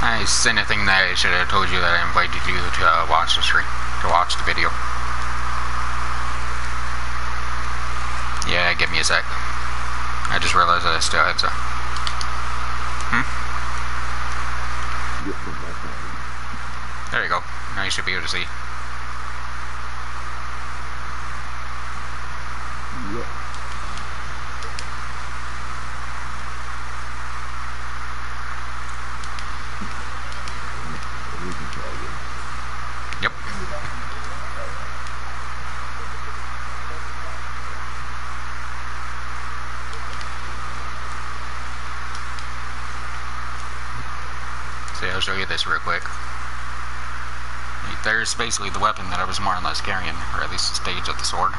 It's anything that I should have told you that I invited you to watch the stream, to watch the video. Yeah, give me a sec. I just realized that I still had some. There you go. Now you should be able to see. Yep. See, I'll show you this real quick. There's basically the weapon that I was more or less carrying, or at least the stage of the sword.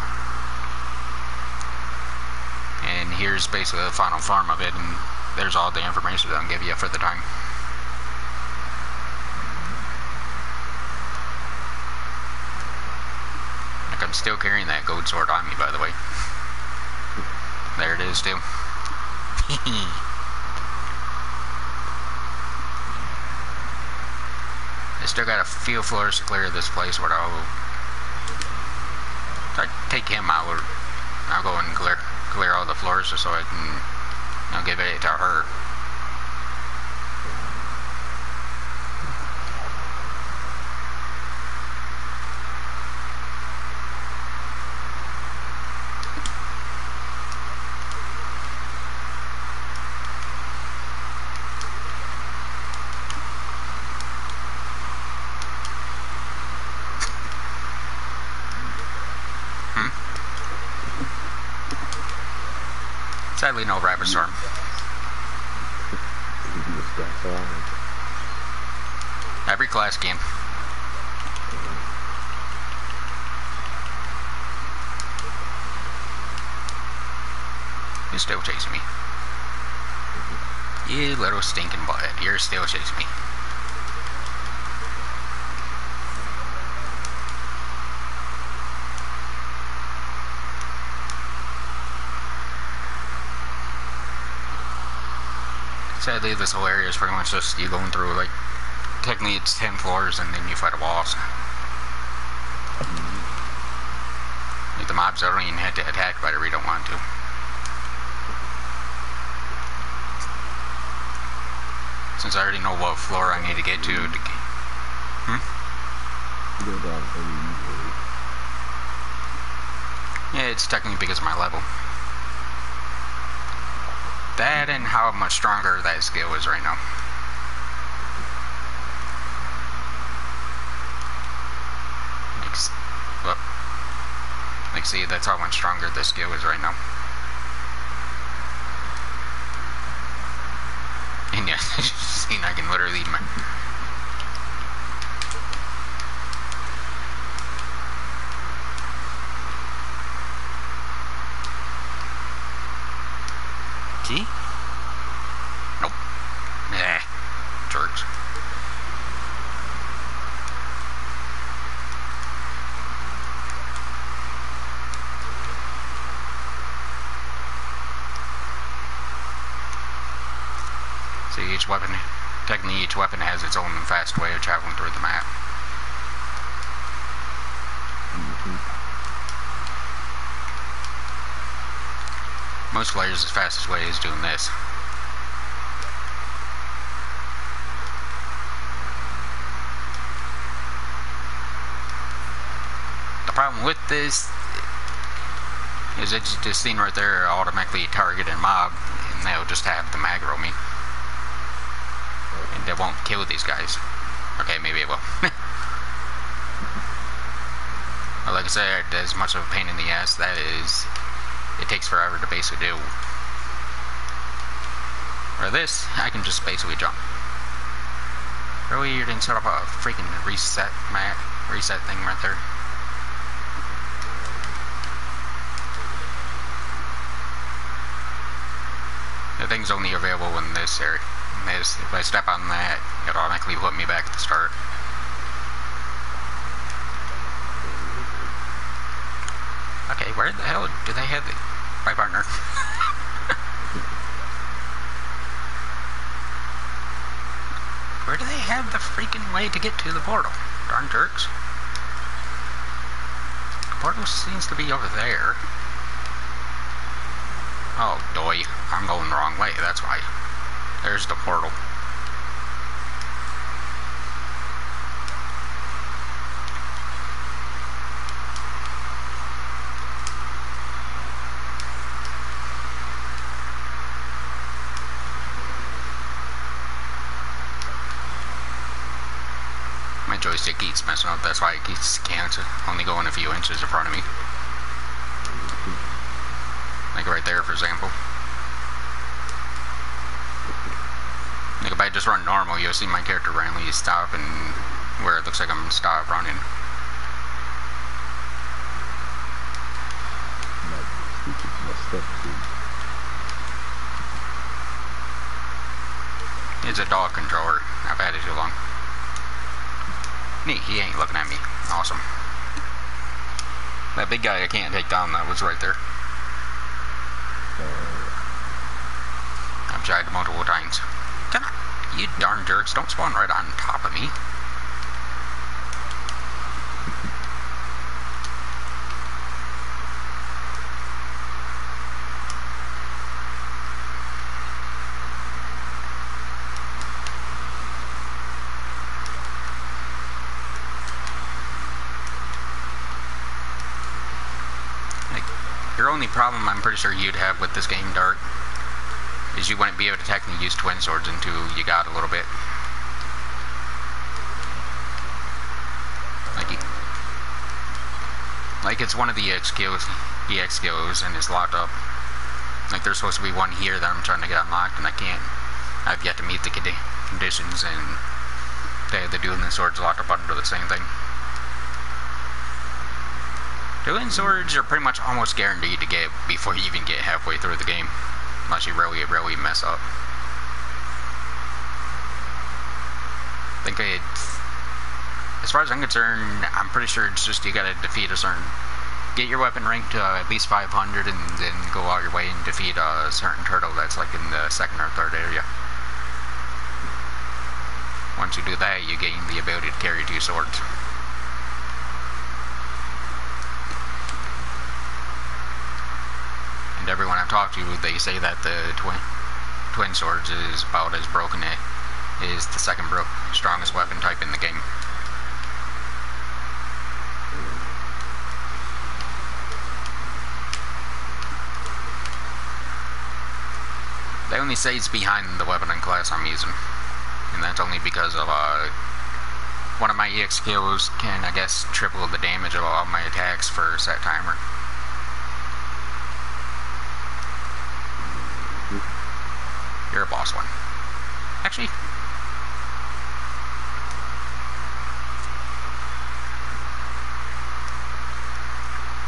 And here's basically the final form of it, and there's all the information that I'll give you for the time. Like, I'm still carrying that gold sword on me, by the way. There it is, too. I still got a few floors to clear this place where I'll take him out. I'll go and clear all the floors just so I can give it to her. Sadly, no rabbit storm. Every class game. You're still chasing me. You little stinking butthead. You're still chasing me. Sadly, this whole area is pretty much just you going through, like, technically it's 10 floors and then you fight a boss. Like, the mobs don't even have to attack if I really don't want to. Since I already know what floor I need to get to. Yeah, it's technically because of my level. That and how much stronger that skill is right now. Like, see, that's how much stronger this skill is right now. And yeah, see, I can literally See? Nope. Nah. Jerks. See, each weapon, technically each weapon has its own fast way of traveling through the map. Most players' fastest way is doing this. The problem with this is that this thing right there automatically target a mob, and they'll just have to aggro me. And they won't kill these guys. Okay, maybe it will. But like I said, as much of a pain in the ass that is, it takes forever to basically do. For this, I can just basically jump. Really, you didn't set up a freaking reset thing right there. The thing's only available in this area. If I step on that, it automatically put me back at the start. Okay, where the hell do they have my partner? Where do they have the freaking way to get to the portal. Darn jerks. The portal seems to be over there. Oh, doy. I'm going the wrong way, that's why. There's the portal. My joystick keeps messing up, that's why it can't only going a few inches in front of me. Like right there, for example. Like if I just run normal, you'll see my character randomly stop and where it looks like I'm stopped running. It's a dog controller. I've had it too long. Neat, he ain't looking at me. Awesome. That big guy I can't take down, that was right there. I've tried multiple times. Come on, you darn jerks, don't spawn right on top of me. Your only problem I'm pretty sure you'd have with this game, Dark, is you wouldn't be able to technically use twin swords until you got a little bit. Like it's one of the EX skills and it's locked up. Like there's supposed to be one here that I'm trying to get unlocked and I can't. I've yet to meet the conditions and the dueling swords locked up under the same thing. Dueling swords are pretty much almost guaranteed to get before you even get halfway through the game. Unless you really mess up. I think as far as I'm concerned, I'm pretty sure it's just you gotta defeat a certain... Get your weapon rank to at least 500 and then go out your way and defeat a certain turtle that's like in the second or third area. Once you do that, you gain the ability to carry 2 swords. Everyone I've talked to, they say that the twin swords is about as broken it is the second strongest weapon type in the game. They only say it's behind the weapon and class I'm using, and that's only because of one of my EX skills can, I guess, triple the damage of all my attacks for a set timer. You're a boss one. Actually,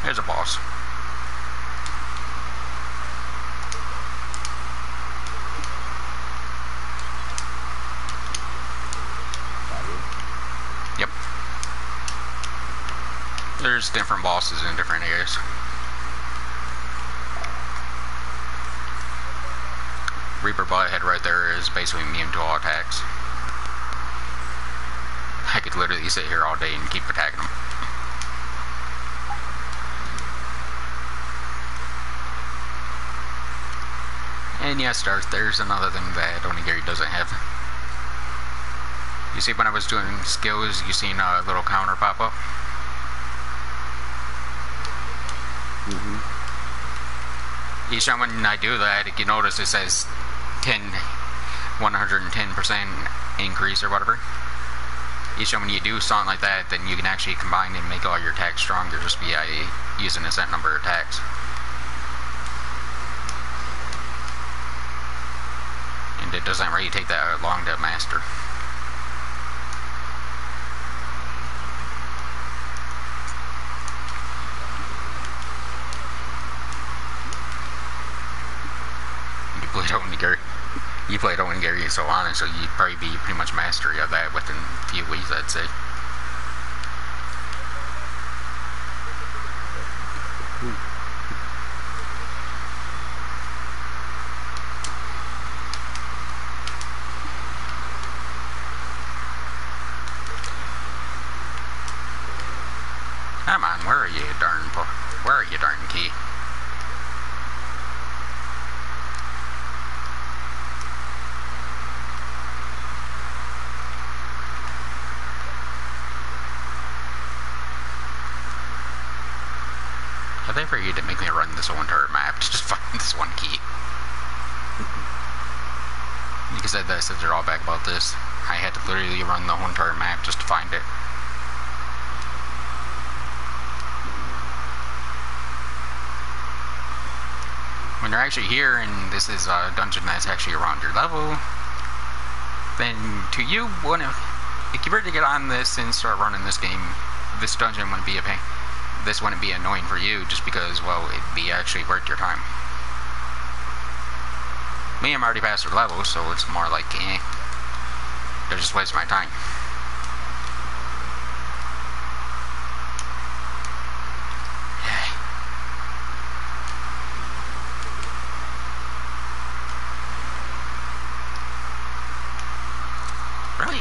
there's a boss. Yep. There's different bosses in different areas. Reaper Butthead right there is basically immune to all attacks. I could literally sit here all day and keep attacking them. And yes, Darth, there's another thing that Onigiri doesn't have. You see when I was doing skills, you seen a little counter pop up? Each time when I do that, if you notice it says 110% increase or whatever. Each time when you do something like that, then you can actually combine and make all your attacks stronger just by using a set number of attacks. And it doesn't really take that long to master. You played Onigiri so long, so you'd probably be pretty much mastery of that within a few weeks, I'd say. I think for you to make me run this whole entire map to just find this one key. Because that's the drawback about this. I had to literally run the whole entire map just to find it. When you're actually here and this is a dungeon that's actually around your level, then to you, if you were to get on this and start running this game, this dungeon wouldn't be a pain. This wouldn't be annoying for you just because, well, it'd be actually worth your time. Me, I'm already past their level, so it's more like, they're just wasting my time. Really?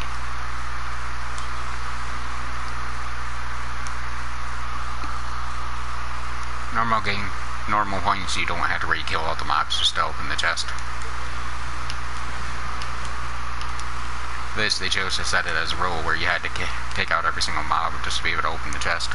Normal game, normal points, you don't have to really kill all the mobs just to open the chest. This, they chose to set it as a rule where you had to take out every single mob just to be able to open the chest.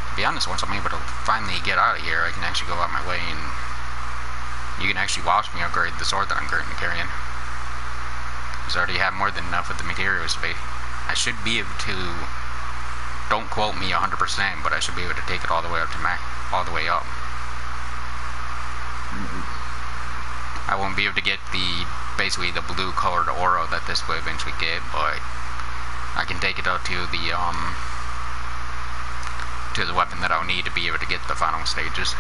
To be honest, once I'm able to finally get out of here, I can actually go out my way and you can actually watch me upgrade the sword that I'm currently carrying. Because I already have more than enough of the materials to be. I should be able to, don't quote me 100%, but I should be able to take it all the way up to all the way up. I won't be able to get basically the blue colored aura that this will eventually get, but I can take it up to the weapon that I'll need to be able to get the final stages.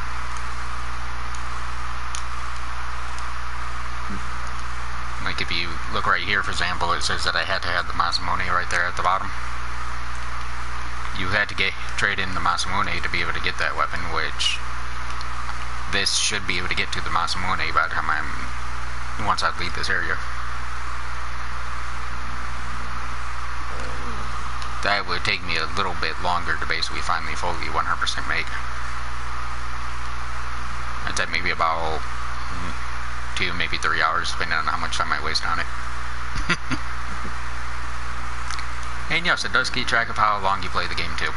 Like if you look right here, for example, it says that I had to have the Masamune right there at the bottom. You had to trade in the Masamune to be able to get that weapon, which this should be able to get to the Masamune by the time once I leave this area. That would take me a little bit longer to basically finally fully 100% make. I'd say maybe about 2, maybe 3 hours, depending on how much time I waste on it. And yes, it does keep track of how long you play the game too.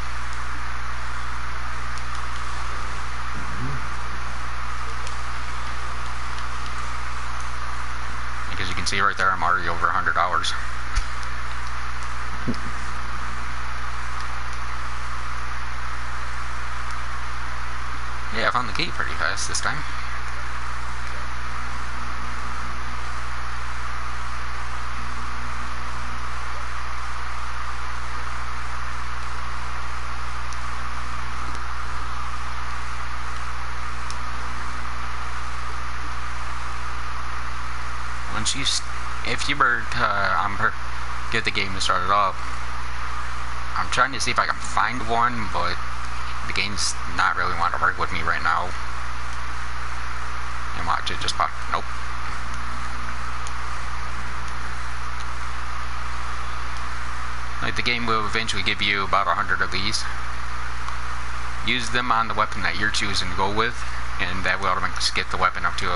Because you can see right there, I'm already over 100 hours. Yeah, I found the key pretty fast this time. If you were to get the game started up, I'm trying to see if I can find one, but the game's not really wanting to work with me right now. And watch it just pop. Nope. Like the game will eventually give you about 100 of these. Use them on the weapon that you're choosing to go with, and that will automatically get the weapon up to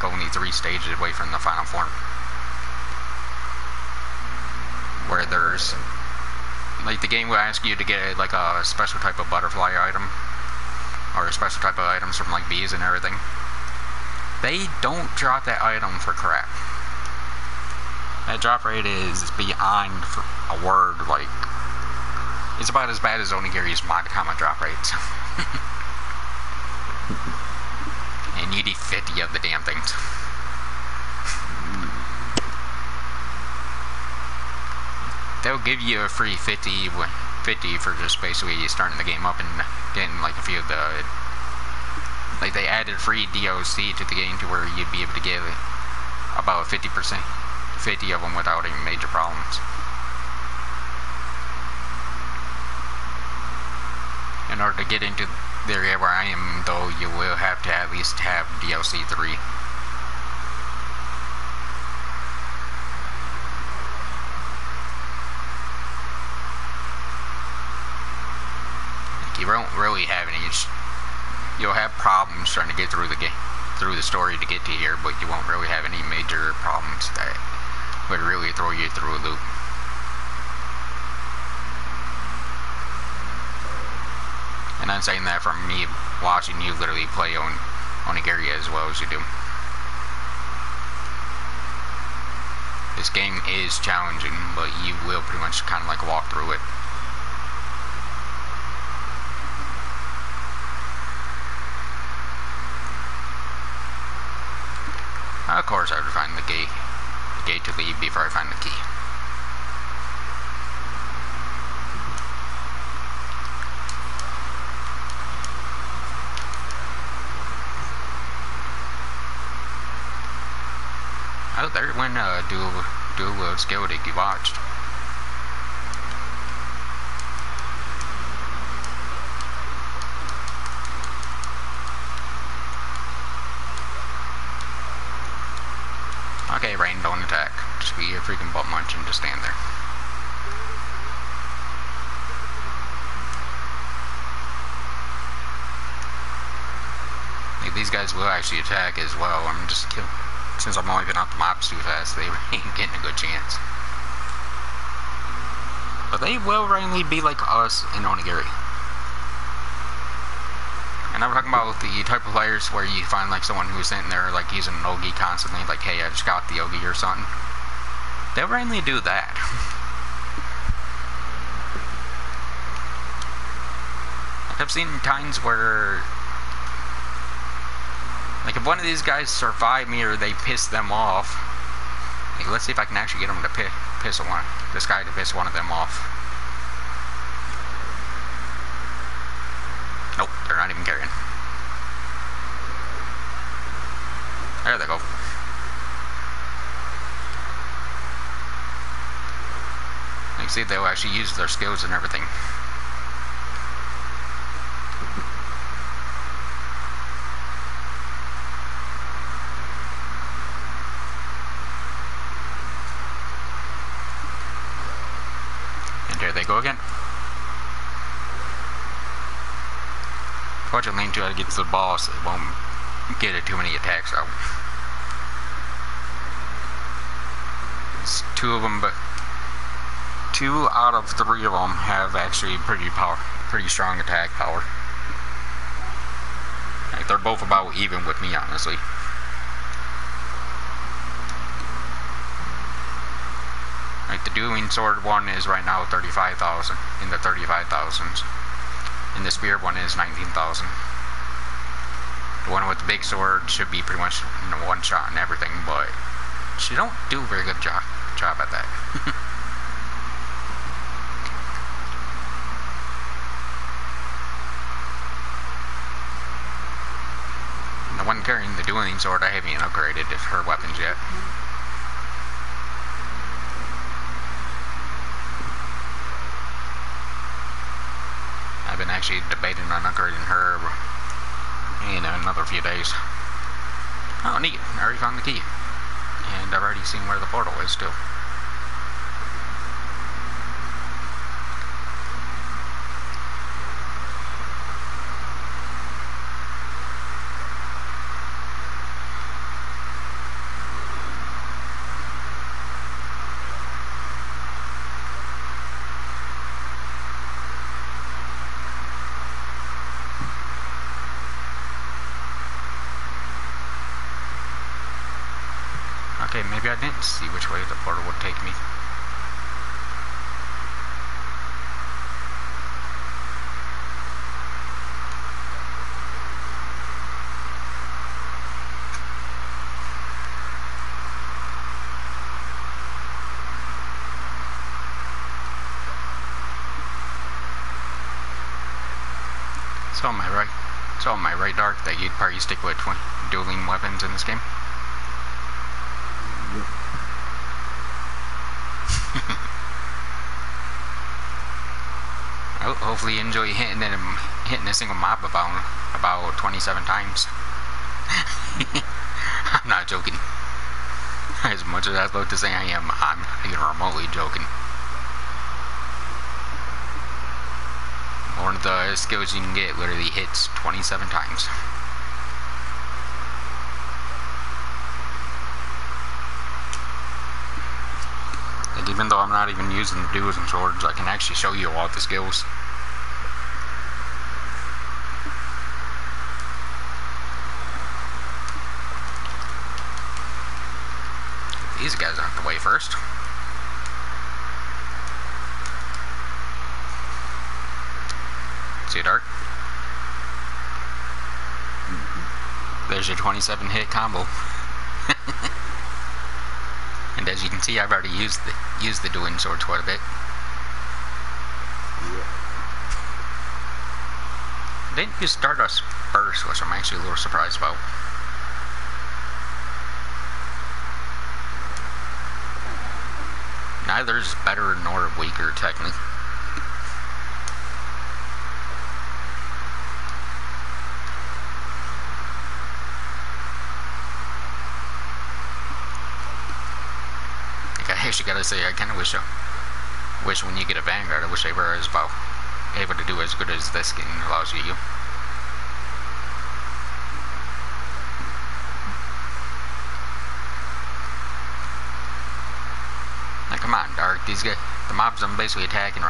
only 3 stages away from the final form. Where there's, like, the game will ask you to get like a special type of butterfly item, or a special type of items from like bees and everything. They don't drop that item for crap. That drop rate is beyond a word. Like, it's about as bad as Onigiри's mod common drop rates. And you need 50 of the damn things. They'll give you a free 50 for just basically starting the game up and getting like a few of the, like they added free DLC to the game to where you'd be able to get about 50% 50 of them without any major problems. In order to get into the area where I am, though, you will have to at least have DLC 3. You won't really have any. You'll have problems trying to get through the game, through the story to get to here, but you won't really have any major problems that would really throw you through a loop. And I'm saying that from me watching you literally play Onigiri as well as you do. This game is challenging, but you will pretty much kind of like walk through it. Of course, I would find the gate to leave before I find the key. Oh, there went dual skill that you watched. Okay, Rain, don't attack. Just be a freaking butt munch and just stand there. Like, these guys will actually attack as well. I'm just killing. Since I'm only getting out the mobs too fast, they ain't getting a good chance. But they will randomly be like us in Onigiri. And I'm talking about the type of players where you find like someone who's sitting there like using an Ogi constantly, like, hey, I just got the Ogi or something. They'll randomly do that. Like, I've seen times where, like, if one of these guys survive me or they piss them off, like, let's see if I can actually get them to piss this guy to piss one of them off. Nope, they're not even carrying. There they go. You can see they'll actually use their skills and everything. And there they go again. Fortunately, until I get to the boss, it won't get it too many attacks out. It's two of them, but 2 out of 3 of them have actually pretty strong attack power. Like, they're both about even with me, honestly. Like, the dueling sword one is right now 35,000 in the 35,000s. And the spear one is 19,000. The one with the big sword should be pretty much one shot and everything, but she don't do a very good job at that. The one carrying the dueling sword, I haven't even upgraded her weapons yet. I've been actually debating on upgrading her in another few days. Oh, neat. I already found the key. And I've already seen where the portal is, too. Okay, maybe I didn't see which way the portal would take me. So am I right, Dark, that you'd probably stick with dueling weapons in this game? Hopefully you enjoy hitting a single mob about 27 times. I'm not joking. As much as I'd love to say I am, I'm not even remotely joking. One of the skills you can get literally hits 27 times. Even though I'm not even using the duos and swords, I can actually show you all the skills. These guys out the way first. See it, Art? There's your 27 hit combo. And as you can see, I've already used the dueling swords quite a bit. Didn't use Stardust first, which I'm actually a little surprised about. Neither is better nor weaker, technically. I actually gotta say, I kinda wish when you get a Vanguard, I wish I were able to do as good as this game allows you. Now come on, Dark, these guys, the mobs I'm basically attacking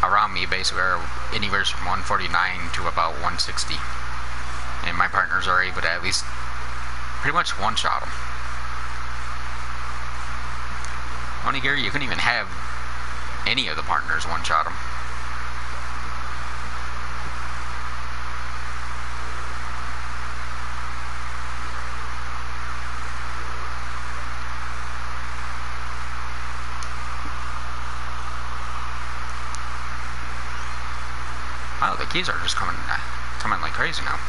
around me basically are anywhere from 149 to about 160. And my partners are able to at least pretty much one-shot them. Only Gary, you couldn't even have any of the partners one-shot them. Wow, the keys are just coming like crazy now.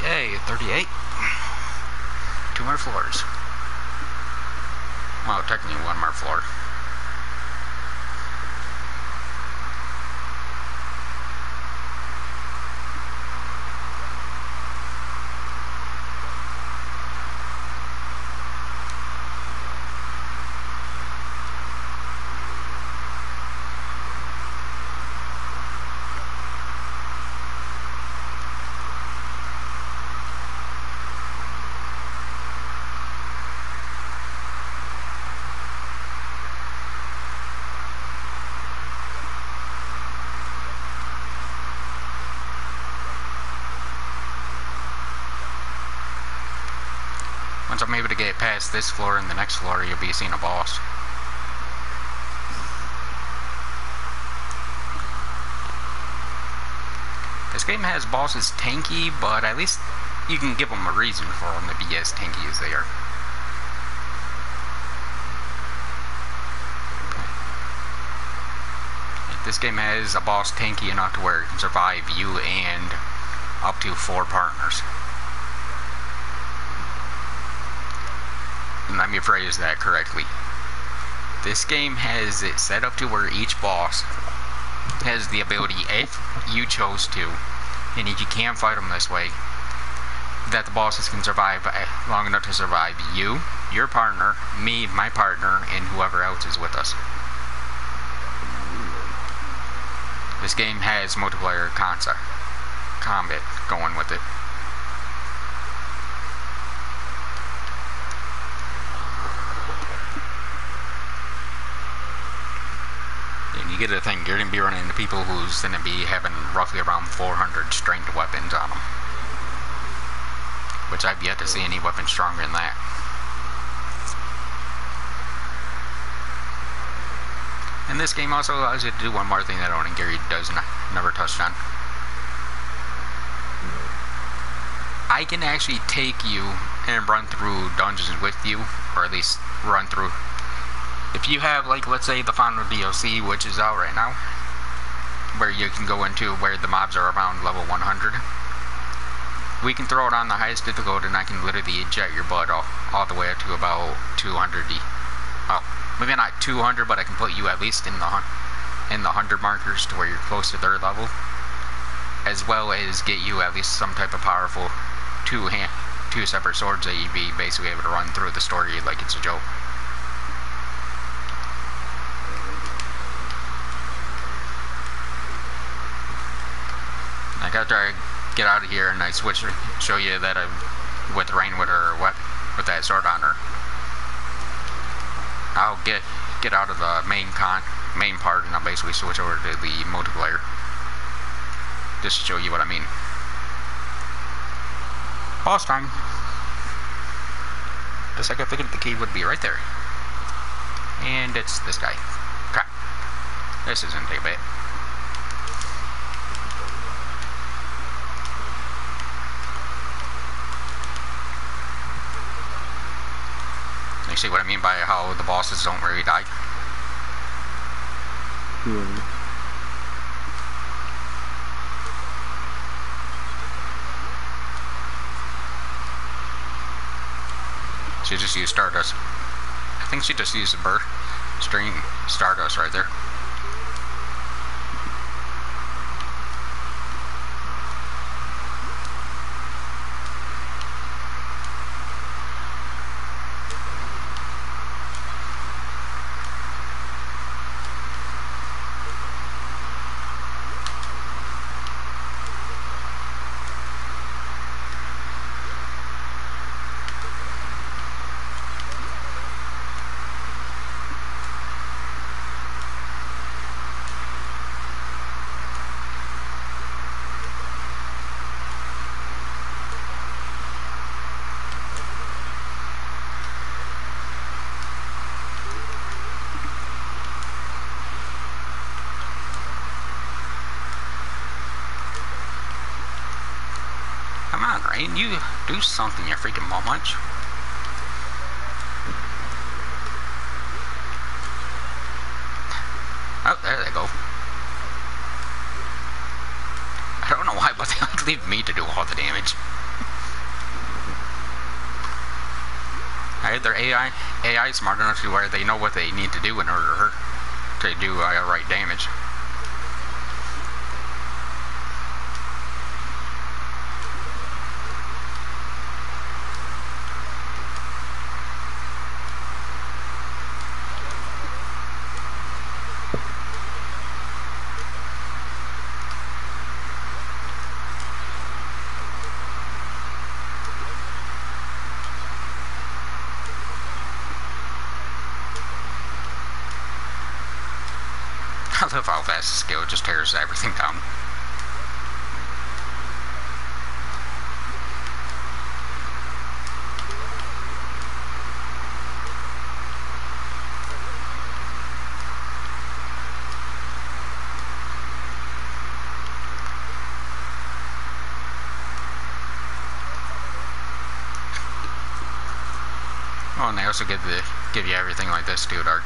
Yay, 38. 2 more floors. Well, technically 1 more floor. Once I'm able to get past this floor and the next floor, you'll be seeing a boss. This game has bosses tanky, but at least you can give them a reason for them to be as tanky as they are. This game has a boss tanky enough to where it can survive you and up to 4 partners. Let me phrase that correctly. This game has it set up to where each boss has the ability, if you chose to, and if you can't fight them this way, that the bosses can survive long enough to survive you, your partner, me, my partner, and whoever else is with us. This game has multiplayer combat going with it. You get to think, you're going to be running into people who's going to be having roughly around 400 strength weapons on them. Which I've yet to see any weapon stronger than that. And this game also allows you to do one more thing that Owen Gary never touched on. I can actually take you and run through dungeons with you, or at least run through. If you have, like, let's say the Final DLC, which is out right now, where you can go into where the mobs are around level 100, we can throw it on the highest difficulty and I can literally jet your butt all the way up to about 200. Oh, maybe not 200, but I can put you at least in the 100 markers to where you're close to their level, as well as get you at least some type of powerful two separate swords that you'd be basically able to run through the story like it's a joke. Like after I get out of here and I switch, show you that I'm with the rain with her, what, with that sword on her. I'll get out of the main part, and I'll basically switch over to the multiplayer. Just to show you what I mean. Boss time. Just like I figured the key would be right there. And it's this guy. Crap. This isn't a bit. You see what I mean by how the bosses don't really die? Yeah. She just used Stardust. I think she just used the burst string Stardust right there. Come on, Rain, you do something, you freaking munch. Oh, there they go. I don't know why, but they like leave me to do all the damage. Their AI is smart enough to where they know what they need to do in order to do right damage. I love how fast the skill just tears everything down. Oh, and they also give you everything like this too, Dark.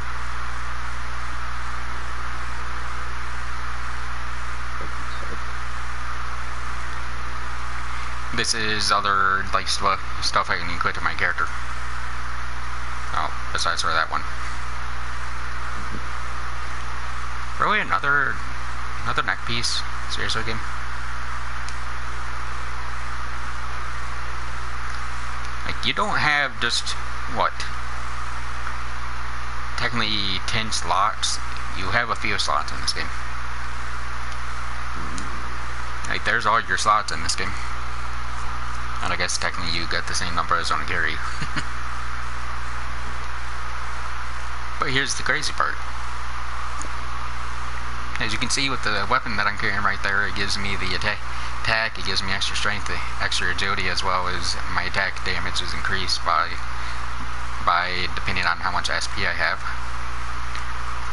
This is other like stuff I can equip to my character. Oh, besides for that one. Really, another neck piece? Seriously, game? Like, you don't have just what? Technically 10 slots. You have a few slots in this game. Like, there's all your slots in this game. And I guess technically you get the same number as on Gary. But here's the crazy part. As you can see with the weapon that I'm carrying right there, it gives me the attack, it gives me extra strength, extra agility, as well as my attack damage is increased by depending on how much SP I have.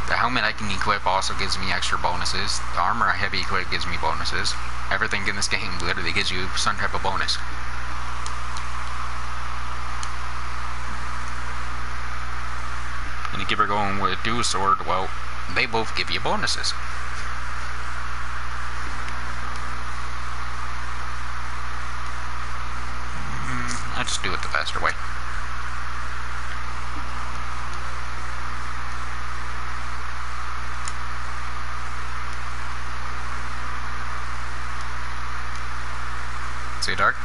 The helmet I can equip also gives me extra bonuses. The armor I heavy equip gives me bonuses. Everything in this game literally gives you some type of bonus. And if you're going with dual sword, well, they both give you bonuses. I'll just do it the faster way. See, Dark?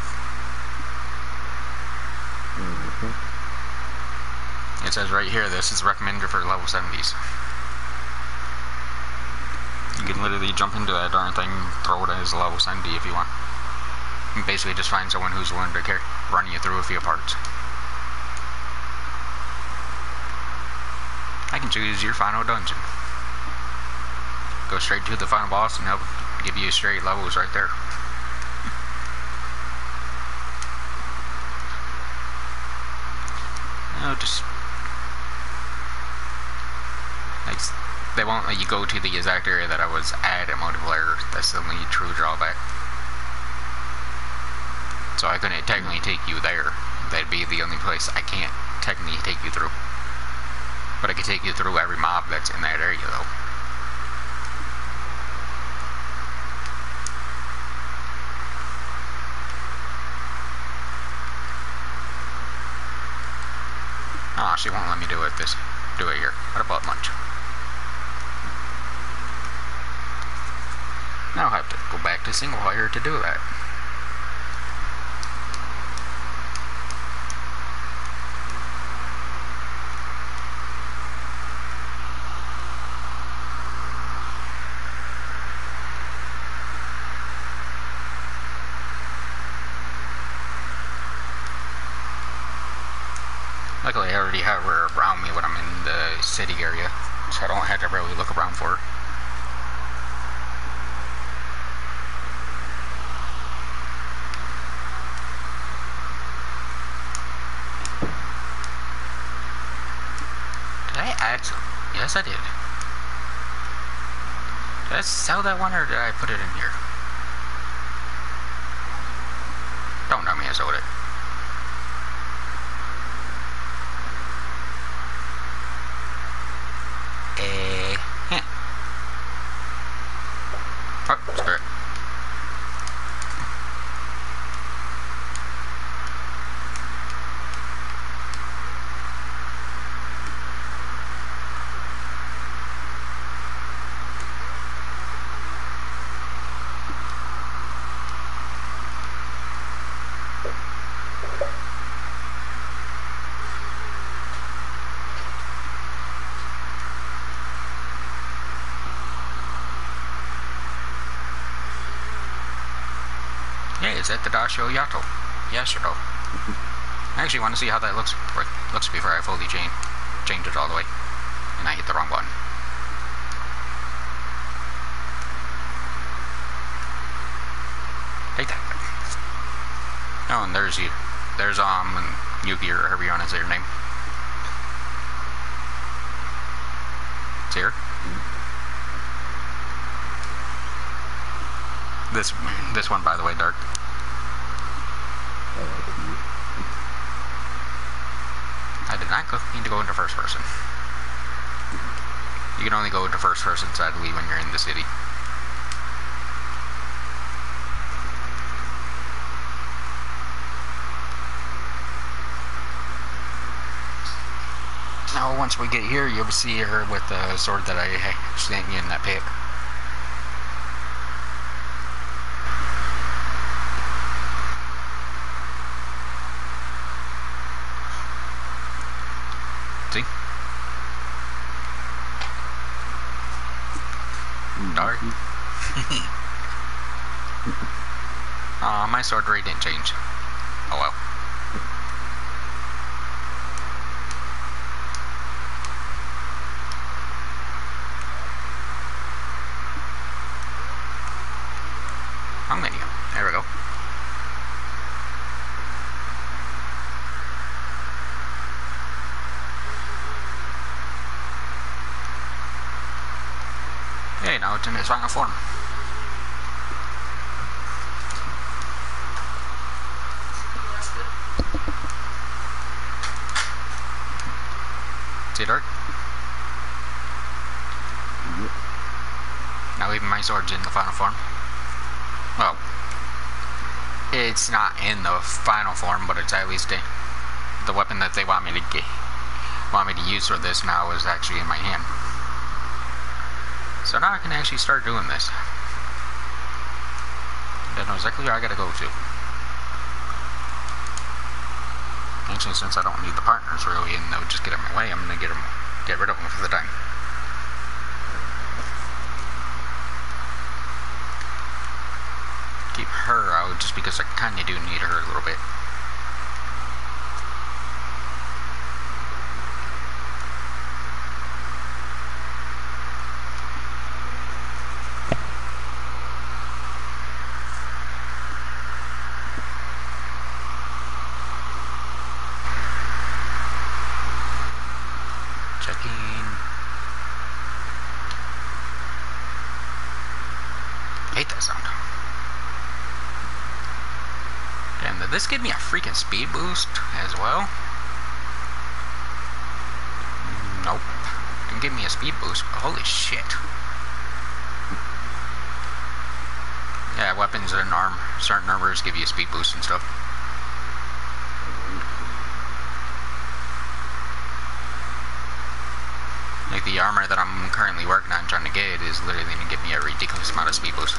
It says right here, this is recommended for level 70s. You can literally jump into that darn thing, throw it as a level 70 if you want. And basically just find someone who's willing to run you through a few parts. I can choose your final dungeon. Go straight to the final boss and he'll give you straight levels right there. No, just like they won't let you go to the exact area that I was at multiplayer. That's the only true drawback. So I couldn't technically take you there. That'd be the only place I can't technically take you through. But I could take you through every mob that's in that area though. Oh, she won't let me do it here. What about lunch? Now I'll have to go back to single player to do that. Luckily, I already have her around me when I'm in the city area, so I don't have to really look around for her. Did I add some? Yes, I did. Did I sell that one or did I put it in here? Don't know me, I sold it. Oh, screw it. Yeah, it's at the Dasho Yato. Yashiro. I actually want to see how that looks before I fully change it all the way. And I hit the wrong button. Take that. Oh, and there's you. There's Yuki or however you want to say her name. See her? This one, by the way, Dark. I did not need to go into first person. You can only go into first person, sadly, when you're in the city. Now, once we get here, you'll see her with the sword that I sent you in that pit. See? Dark. My sword rate didn't change. Oh well. Home menu. There we go. Okay, now it's in its final form. See, Dark? Now even my sword's in the final form. Well, it's not in the final form, but it's at least the weapon that they want me to use for this now is actually in my hand. So now I can actually start doing this. I know exactly where I gotta go to. Actually, since I don't need the partners really, and they'll just get in my way, I'm gonna get rid of them for the time. her out just because I kind of do need her a little bit. This gave me a freaking speed boost as well. Nope. Didn't give me a speed boost. Holy shit. Yeah, weapons and certain armors give you a speed boost and stuff. Like the armor that I'm currently working on trying to get is literally going to give me a ridiculous amount of speed boost.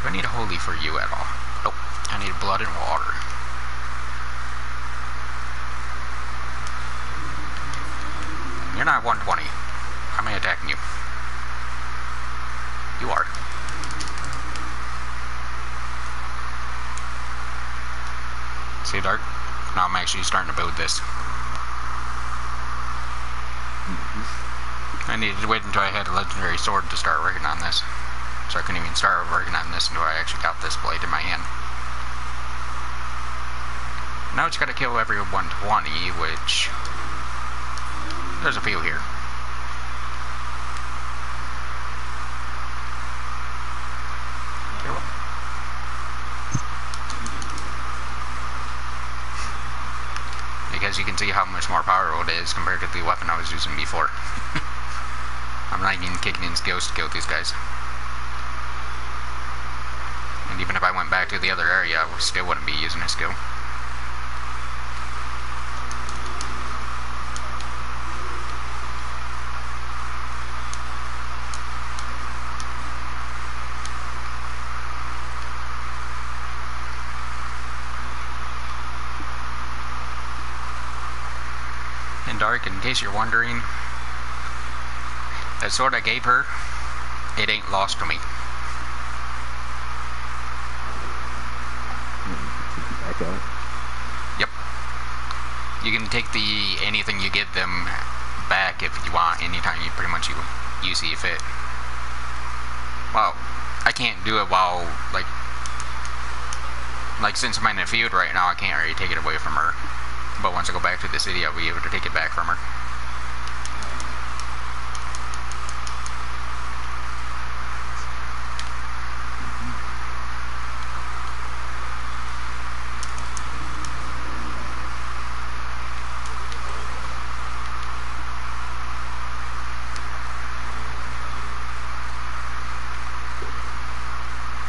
Do I need a holy for you at all? Nope. I need blood and water. You're not 120. How am I attacking you? You are. See, Dark? Now I'm actually starting to build this. I needed to wait until I had a legendary sword to start working on this. So I couldn't even start working on this until I actually got this blade in my hand. Now it's got to kill every 120, which... there's a few here. Because you can see how much more powerful it is compared to the weapon I was using before. I'm not even kicking in skills to kill these guys. And even if I went back to the other area, I still wouldn't be using a skill. And Dark, in case you're wondering, that sword I gave her, it ain't lost to me. Yep. You can take anything you give them back if you want, anytime you pretty much you see fit. Well, I can't do it while, like since I'm in the field right now, I can't really take it away from her. But once I go back to the city, I'll be able to take it back from her.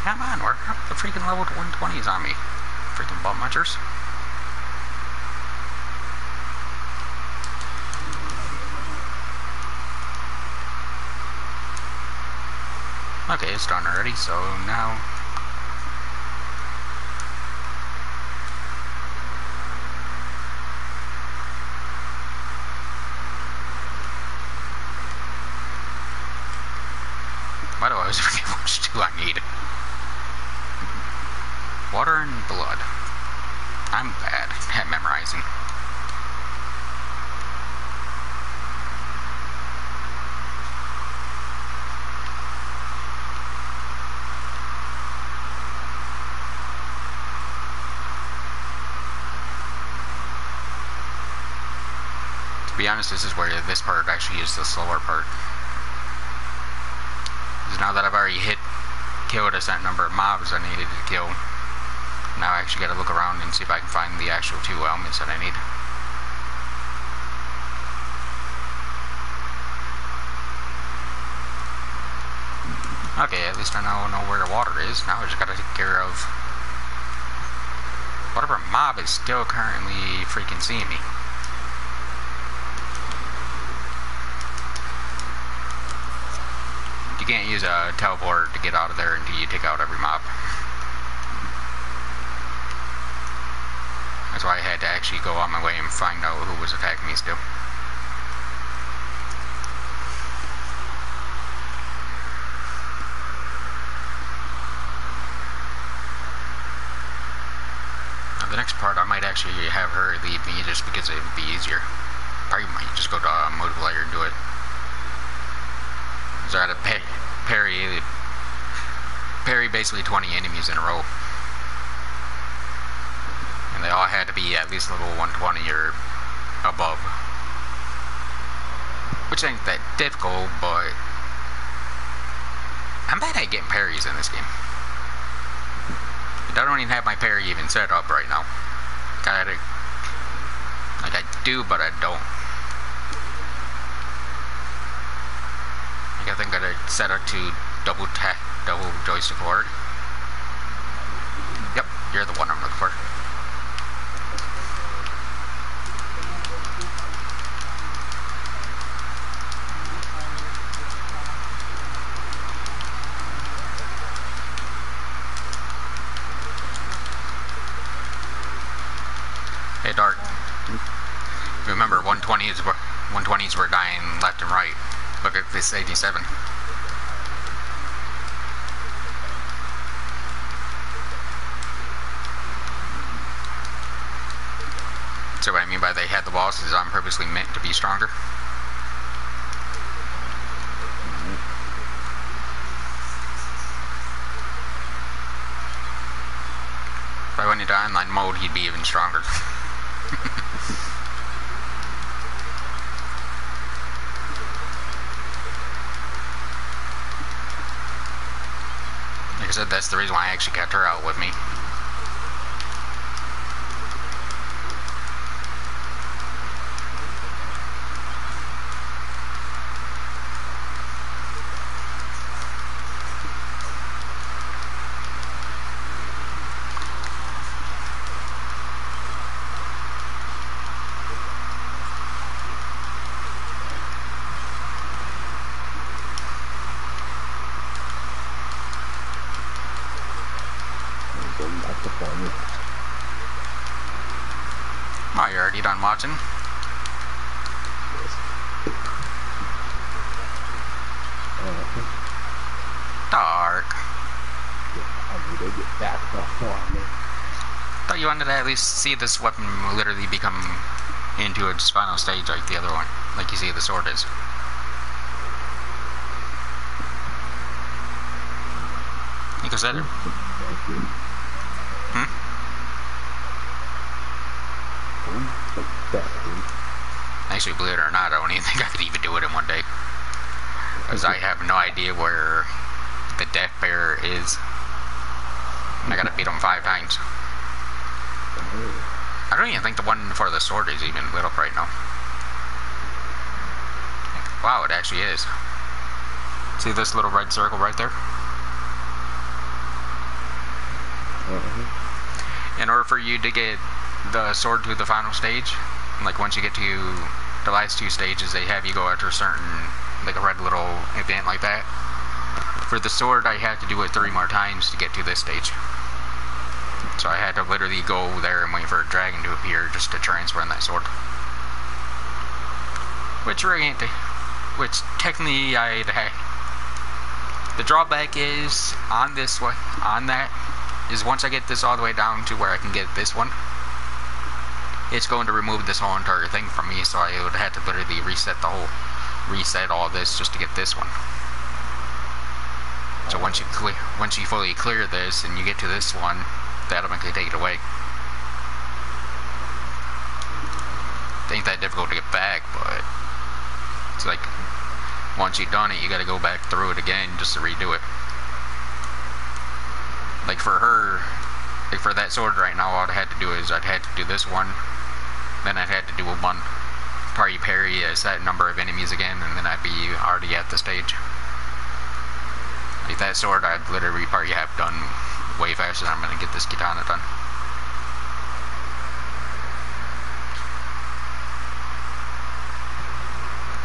Come on, we're up the freaking level to 120s on me. Freaking butt munchers. Okay, it's done already, so now... why do I always forget which two I need? Water and blood. I'm bad at memorizing. To be honest, this is where this part actually is the slower part. Because now that I've already killed a set number of mobs I needed to kill, now I actually gotta look around and see if I can find the actual 2 elements that I need. Okay, at least I now know where the water is. Now I just gotta take care of whatever mob is still currently freaking seeing me. You can't use a teleport to get out of there until you take out every mob. That's why I had to actually go on my way and find out who was attacking me still. Now the next part I might actually have her lead me just because it would be easier. Probably might just go to multiplayer and do it. So I had to parry basically 20 enemies in a row. And they all had to be at least level 120 or above. Which ain't that difficult, but I'm bad at getting parries in this game. I don't even have my parry even set up right now. Like I do, but I don't. I think I set it to double joystick forward. Yep, you're the one I'm looking for. Hey, Dark. Remember, 120s were dying left and right. Look at this 87. So what I mean by they had the walls is I'm purposely meant to be stronger. If I went into online mode, he'd be even stronger. Like I said, that's the reason why I actually kept her out with me. Oh, you're already done watching? Dark. Thought you wanted to at least see this weapon literally become into its final stage like the other one, like you see the sword is. You consider? Actually, believe it or not, I don't even think I could even do it in one day. Because I have no idea where the Death Bearer is. I gotta beat him 5 times. I don't even think the one for the sword is even lit up right now. Wow, it actually is. See this little red circle right there? In order for you to get the sword to the final stage, like once you get to the last 2 stages, they have you go after a certain, like a red little event like that. For the sword, I had to do it 3 more times to get to this stage. So I had to literally go there and wait for a dragon to appear just to transfer in that sword. Which technically I'd have. The drawback is on this one, on that, is once I get this all the way down to where I can get this one, it's going to remove this whole entire thing from me, so I would have to literally reset all this just to get this one. So once you fully clear this and you get to this one, that'll automatically take it away. It ain't that difficult to get back, but it's like once you've done it, you gotta go back through it again just to redo it. Like for her, like for that sword right now, all I'd had to do is I'd had to do this one, then I'd had to do a one party parry a set number of enemies again, and then I'd be already at the stage. Like that sword, I'd literally probably have done way faster than I'm gonna get this katana done.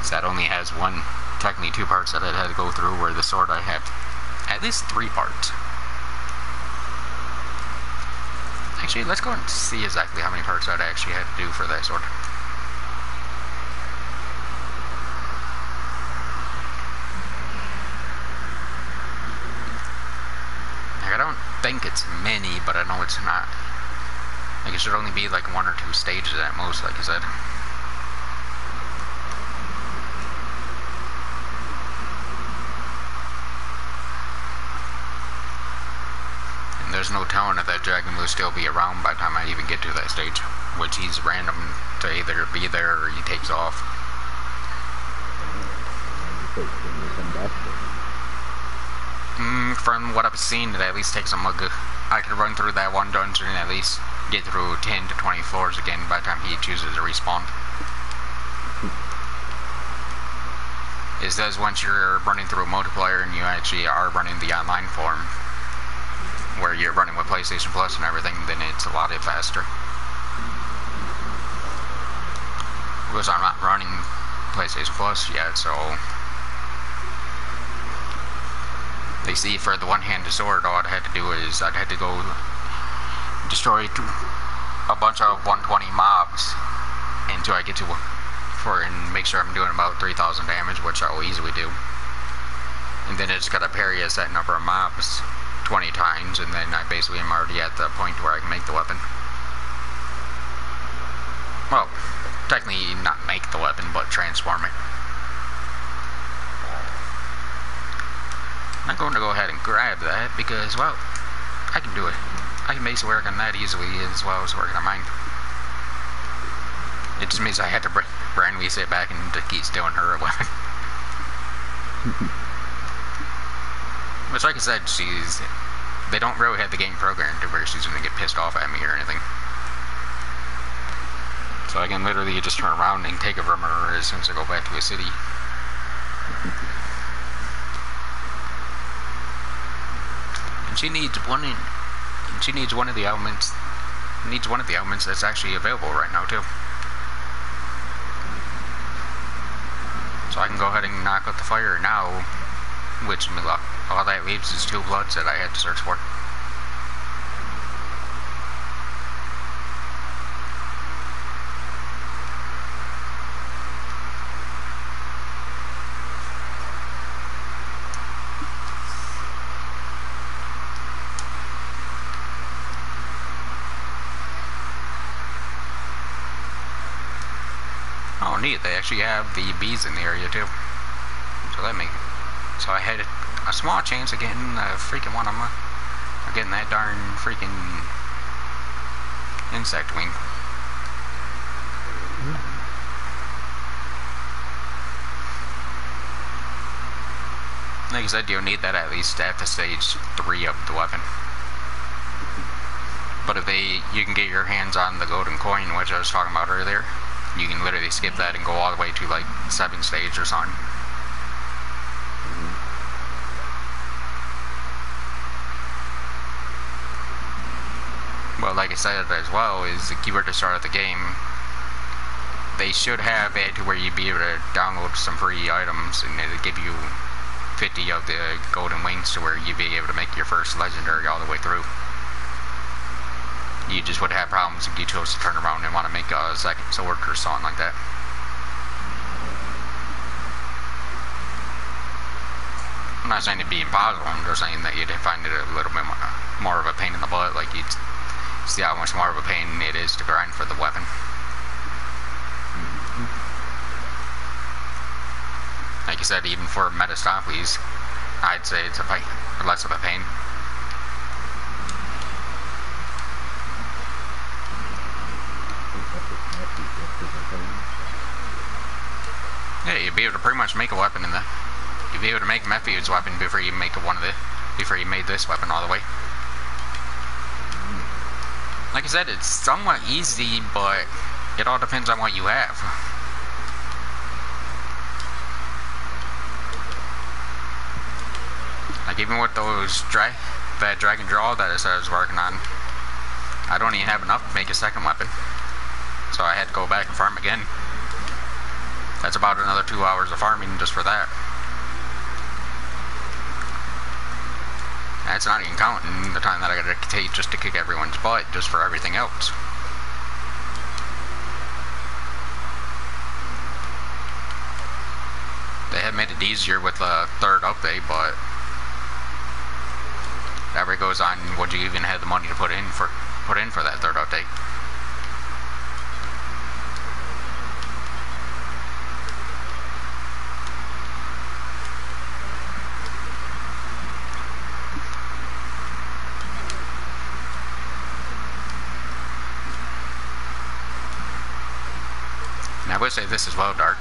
So that only has one, technically 2 parts that I'd had to go through, where the sword I have at least 3 parts. Actually, let's go and see exactly how many parts I'd actually had to do for that sword. Like, I don't think it's many, but I know it's not. Like, it should only be like 1 or 2 stages at most, like I said. And there's no telling if that dragon will still be around by the time I even get to that stage, which he's random to either be there or he takes off. From what I've seen, it at least takes a mug. I could run through that one dungeon and at least get through 10 to 20 floors again by the time he chooses to respawn. It says once you're running through a multiplayer and you actually are running the online form, where you're running with PlayStation Plus and everything, then it's a lot faster. Because I'm not running PlayStation Plus yet, so... They see for the one-handed sword, all I'd had to do is I'd had to go destroy a bunch of 120 mobs until I get to and make sure I'm doing about 3,000 damage, which I'll easily do. And then I just gotta parry a set number of mobs 20 times, and then I basically am already at the point where I can make the weapon. Well, technically not make the weapon, but transform it. I'm going to go ahead and grab that because, well, I can do it. I can basically work on that easily as well as working on mine. It just means I had to randomly sit back and keep stealing her weapon. Which, like I said, they don't really have the game programmed to where she's going to get pissed off at me or anything. So I can literally just turn around and take it from her as soon as I go back to the city. And she needs one of the elements. Needs one of the elements that's actually available right now too. So I can go ahead and knock out the fire now, which all that leaves is 2 bloods that I had to search for. Oh, neat. They actually have the bees in the area too. So so I had a small chance of getting a freaking one of them. Or getting that darn freaking insect wing. Like I said, you'll need that at least at the stage 3 of the weapon. But if you can get your hands on the golden coin, which I was talking about earlier, you can literally skip that and go all the way to like 7th stage or something. Well, like I said as well, is if you were to start at the game, they should have it to where you'd be able to download some free items and it'll give you 50 of the golden wings to where you'd be able to make your first legendary all the way through. You just would have problems if you chose to turn around and want to make a second sword or something like that. I'm not saying it'd be impossible, I'm just saying that you'd find it a little bit more of a pain in the butt, like you'd see how much more of a pain it is to grind for the weapon. Like I said, even for Metastoples, I'd say it's less of a pain. Yeah, you'd be able to pretty much make a weapon in you'd be able to make Mephiud's weapon before you make before you made this weapon all the way. Like I said, it's somewhat easy, but it all depends on what you have. Like even with those that dragonjaw that I was working on, I don't even have enough to make a second weapon. So I had to go back and farm again. That's about another 2 hours of farming just for that. That's not even counting the time that I gotta take just to kick everyone's butt, just for everything else. They have made it easier with the third update, but that way goes on. Would you even have the money to put in for that third update? And I would say this as well, Dark.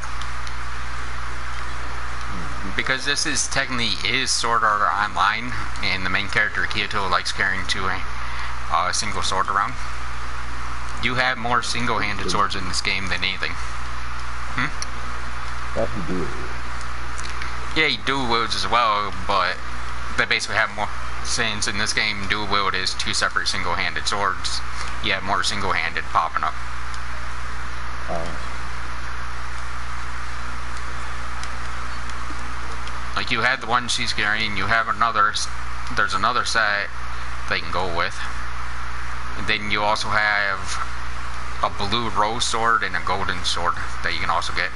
Because this is technically Sword Art Online, and the main character Kyoto likes carrying a single sword around. You have more single-handed swords in this game than anything. That's a dual. Yeah, you dual wields as well, but they basically have more. Since in this game dual wield is two separate single-handed swords, you have more single-handed popping up. Like you had the one she's carrying, you have another, there's another set they can go with. And then you also have a blue rose sword and a golden sword that you can also get.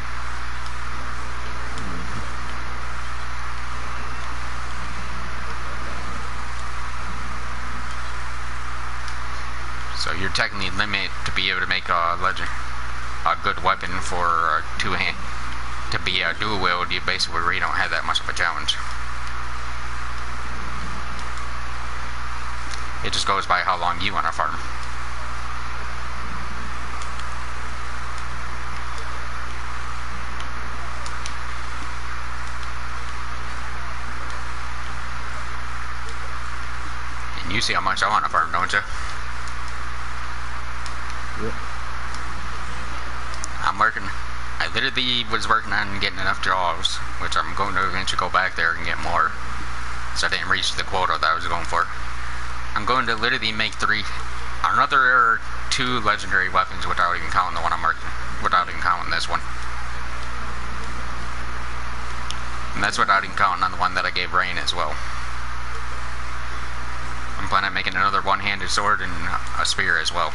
So you're technically limited to be able to make a good weapon for a two-hand. To be a dual wield, you basically really don't have that much of a challenge. It just goes by how long you want to farm. And you see how much I want to farm, don't you? Yep. I'm working. I literally was working on getting enough jaws, which I'm going to eventually go back there and get more. So I didn't reach the quota that I was going for. I'm going to literally make another 2 legendary weapons without even counting the one I'm working, without even counting this one. And that's without even counting on the one that I gave Rain as well. I'm planning on making another one-handed sword and a spear as well.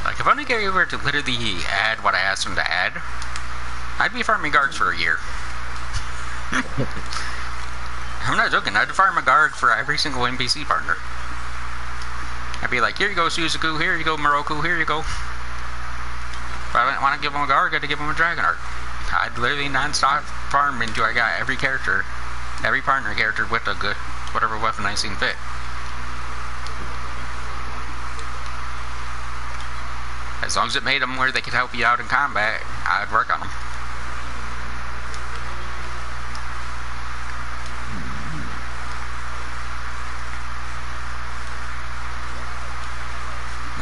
Like, if only Gary were to literally add what I asked him to add, I'd be farming guards for a year. I'm not joking, I'd farm a guard for every single NPC partner. I'd be like, here you go Suzaku, here you go Moroku, here you go. If I didn't want to give him a guard, I got to give him a dragon art. I'd literally non-stop farm until I got every partner character with a good, whatever weapon I seen fit. As long as it made them where they could help you out in combat, I'd work on them.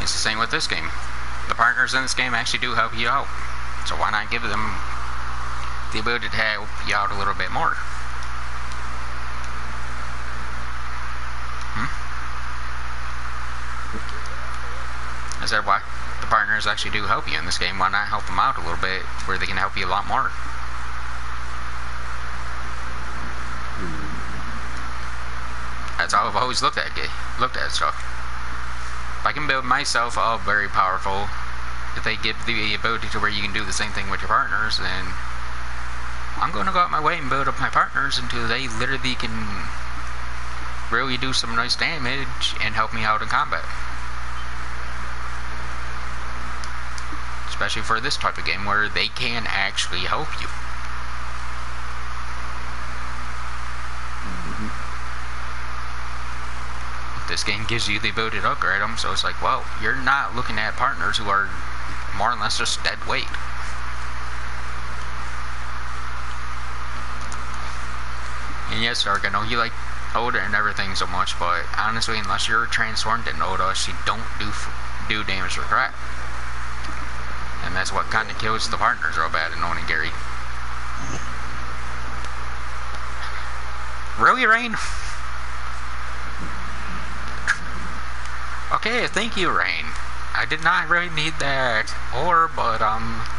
It's the same with this game. The partners in this game actually do help you out. So why not give them the ability to help you out a little bit more? Is that why? The partners actually do help you in this game. Why not help them out a little bit where they can help you a lot more? That's how I've always looked at stuff. If I can build myself up very powerful, if they give the ability to where you can do the same thing with your partners, then I'm going to go out my way and build up my partners until they literally can really do some nice damage and help me out in combat. Especially for this type of game where they can actually help you. This game gives you the ability to upgrade them, so it's like, well, you're not looking at partners who are more or less just dead weight. And yes, Dark, I know you like Oda and everything so much, but honestly, unless you're transformed in Oda, she don't do damage for crap. And that's what kind of kills the partners real bad in owning Gary. Really, Rain? Okay, thank you, Rain. I did not really need that ore, but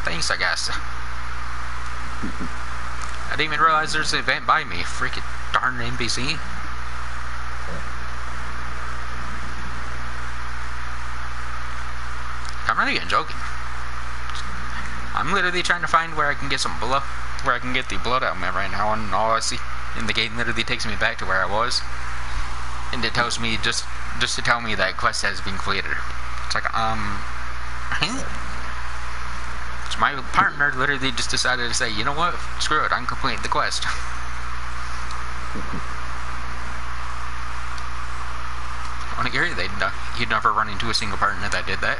thanks I guess. I didn't even realize there's an event by me. Freaking darn NPC. I'm not even joking. I'm literally trying to find where I can get some blood, where I can get the blood out of me right now, and all I see in the game literally takes me back to where I was, and it tells me just to tell me that quest has been completed. It's like so my partner literally just decided to say, you know what, screw it, I'm completing the quest. Onigiri, you'd never run into a single partner that did that.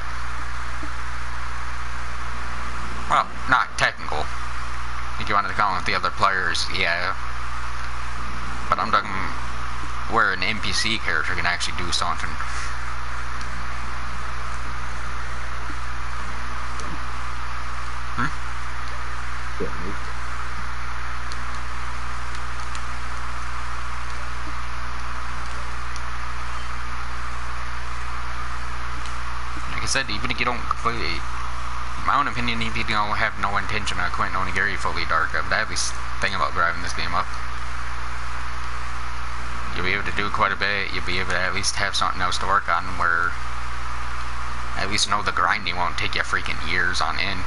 Well, not technical. If you wanted to call them the other players, yeah. But I'm talking where an NPC character can actually do something. Like I said, even if you don't completely, in my own opinion, if you don't have no intention of quitting Onigiri fully dark, I would at least think about driving this game up. You'll be able to do quite a bit. You'll be able to at least have something else to work on, where at least know the grinding won't take you freaking years on end.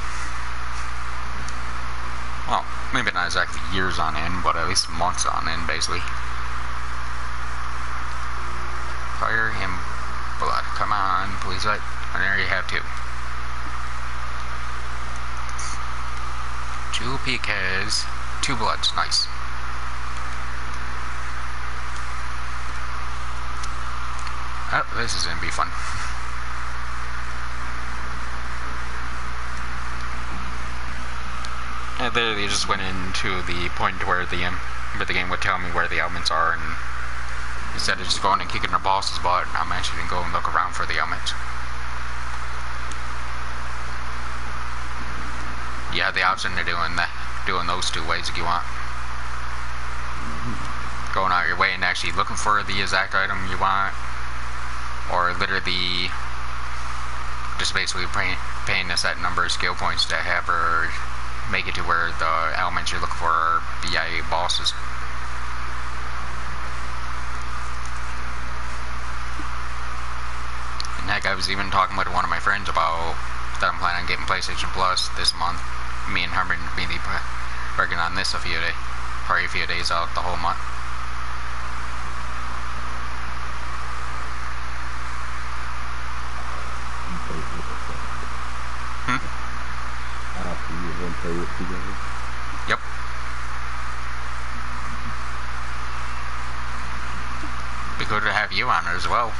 Well, maybe not exactly years on end, but at least months on end, basically. Fire and blood. Come on, please let. And there you have two. 2 PKs, 2 bloods. Nice. Oh, this is gonna be fun. I literally just went into the point where the game would tell me where the elements are, and instead of just going and kicking the boss's butt, I'm actually gonna go and look around for the elements. You have the option of doing those 2 ways if you want. Going out your way and actually looking for the exact item you want, or literally just basically paying a set number of skill points to have her make it to where the elements you're looking for are BIA bosses. And heck, I was even talking with one of my friends about that I'm planning on getting PlayStation Plus this month. Me and Herman be working on this probably a few days out the whole month. Yep. Be good to have you on it as well.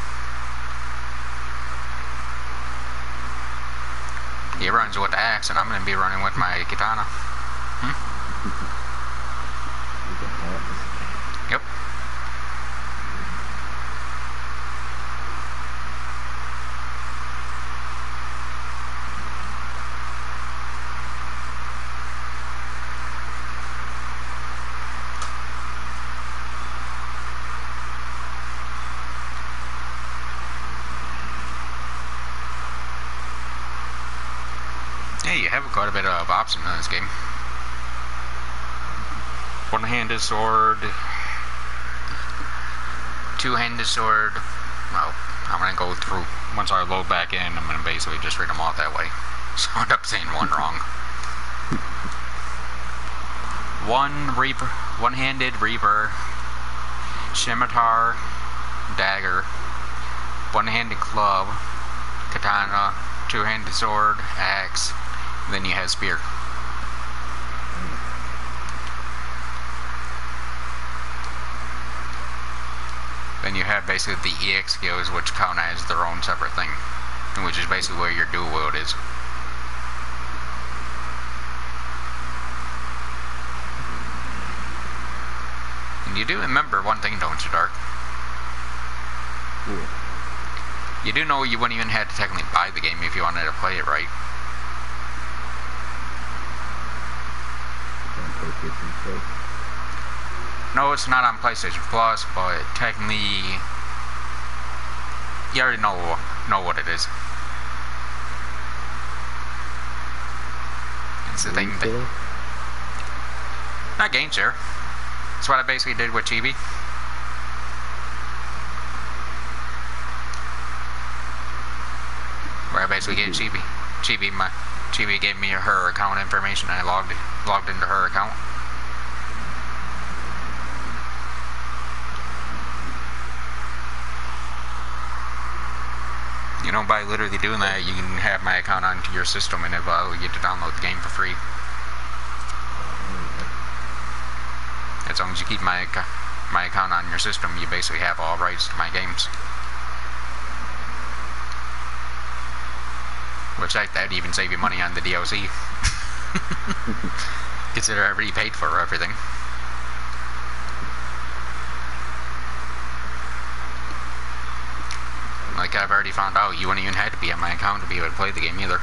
He runs with the axe, and I'm going to be running with my katana. Yep. You have quite a bit of options in this game. One-handed sword, two-handed sword. Well, I'm gonna go through, once I load back in, I'm gonna basically just read them all that way. So I end up saying one wrong. One-handed reaper, scimitar, dagger, one-handed club, katana, two-handed sword, axe. Then you have spear. Then you have basically the EX skills, which count as their own separate thing, which is basically where your dual wield is. And you do remember one thing, don't you, Dark? Yeah. You do know you wouldn't even have to technically buy the game if you wanted to play it right. No, it's not on PlayStation Plus, but technically, you already know what it is. It's the thing that... Not game share. That's what I basically did with Chibi. Where I basically gave Chibi gave me her account information and I logged into her account. You know, by literally doing that, you can have my account onto your system and it will allow you to download the game for free. As long as you keep my account on your system, you basically have all rights to my games. Which that'd even save you money on the DLC. Consider I already paid for everything. Like, I've already found out you wouldn't even have to be on my account to be able to play the game either.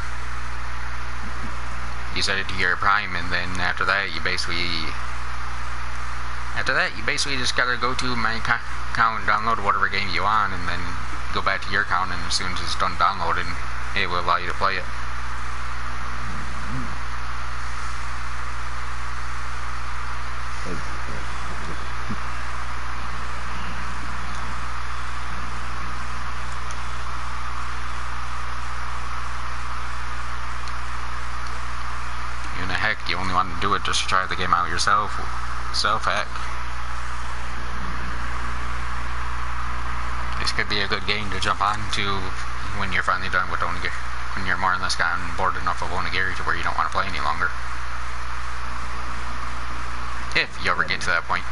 You set it to your Prime, and then after that you basically just gotta go to my account and download whatever game you want, and then go back to your account, and as soon as it's done downloading, it will allow you to play it. And heck, you only want to do it just to try the game out yourself. Heck. This could be a good game to jump on to when you're finally done with Onigiri. When you're more or less gotten bored enough of Onigiri to where you don't want to play any longer. If you ever get to that point.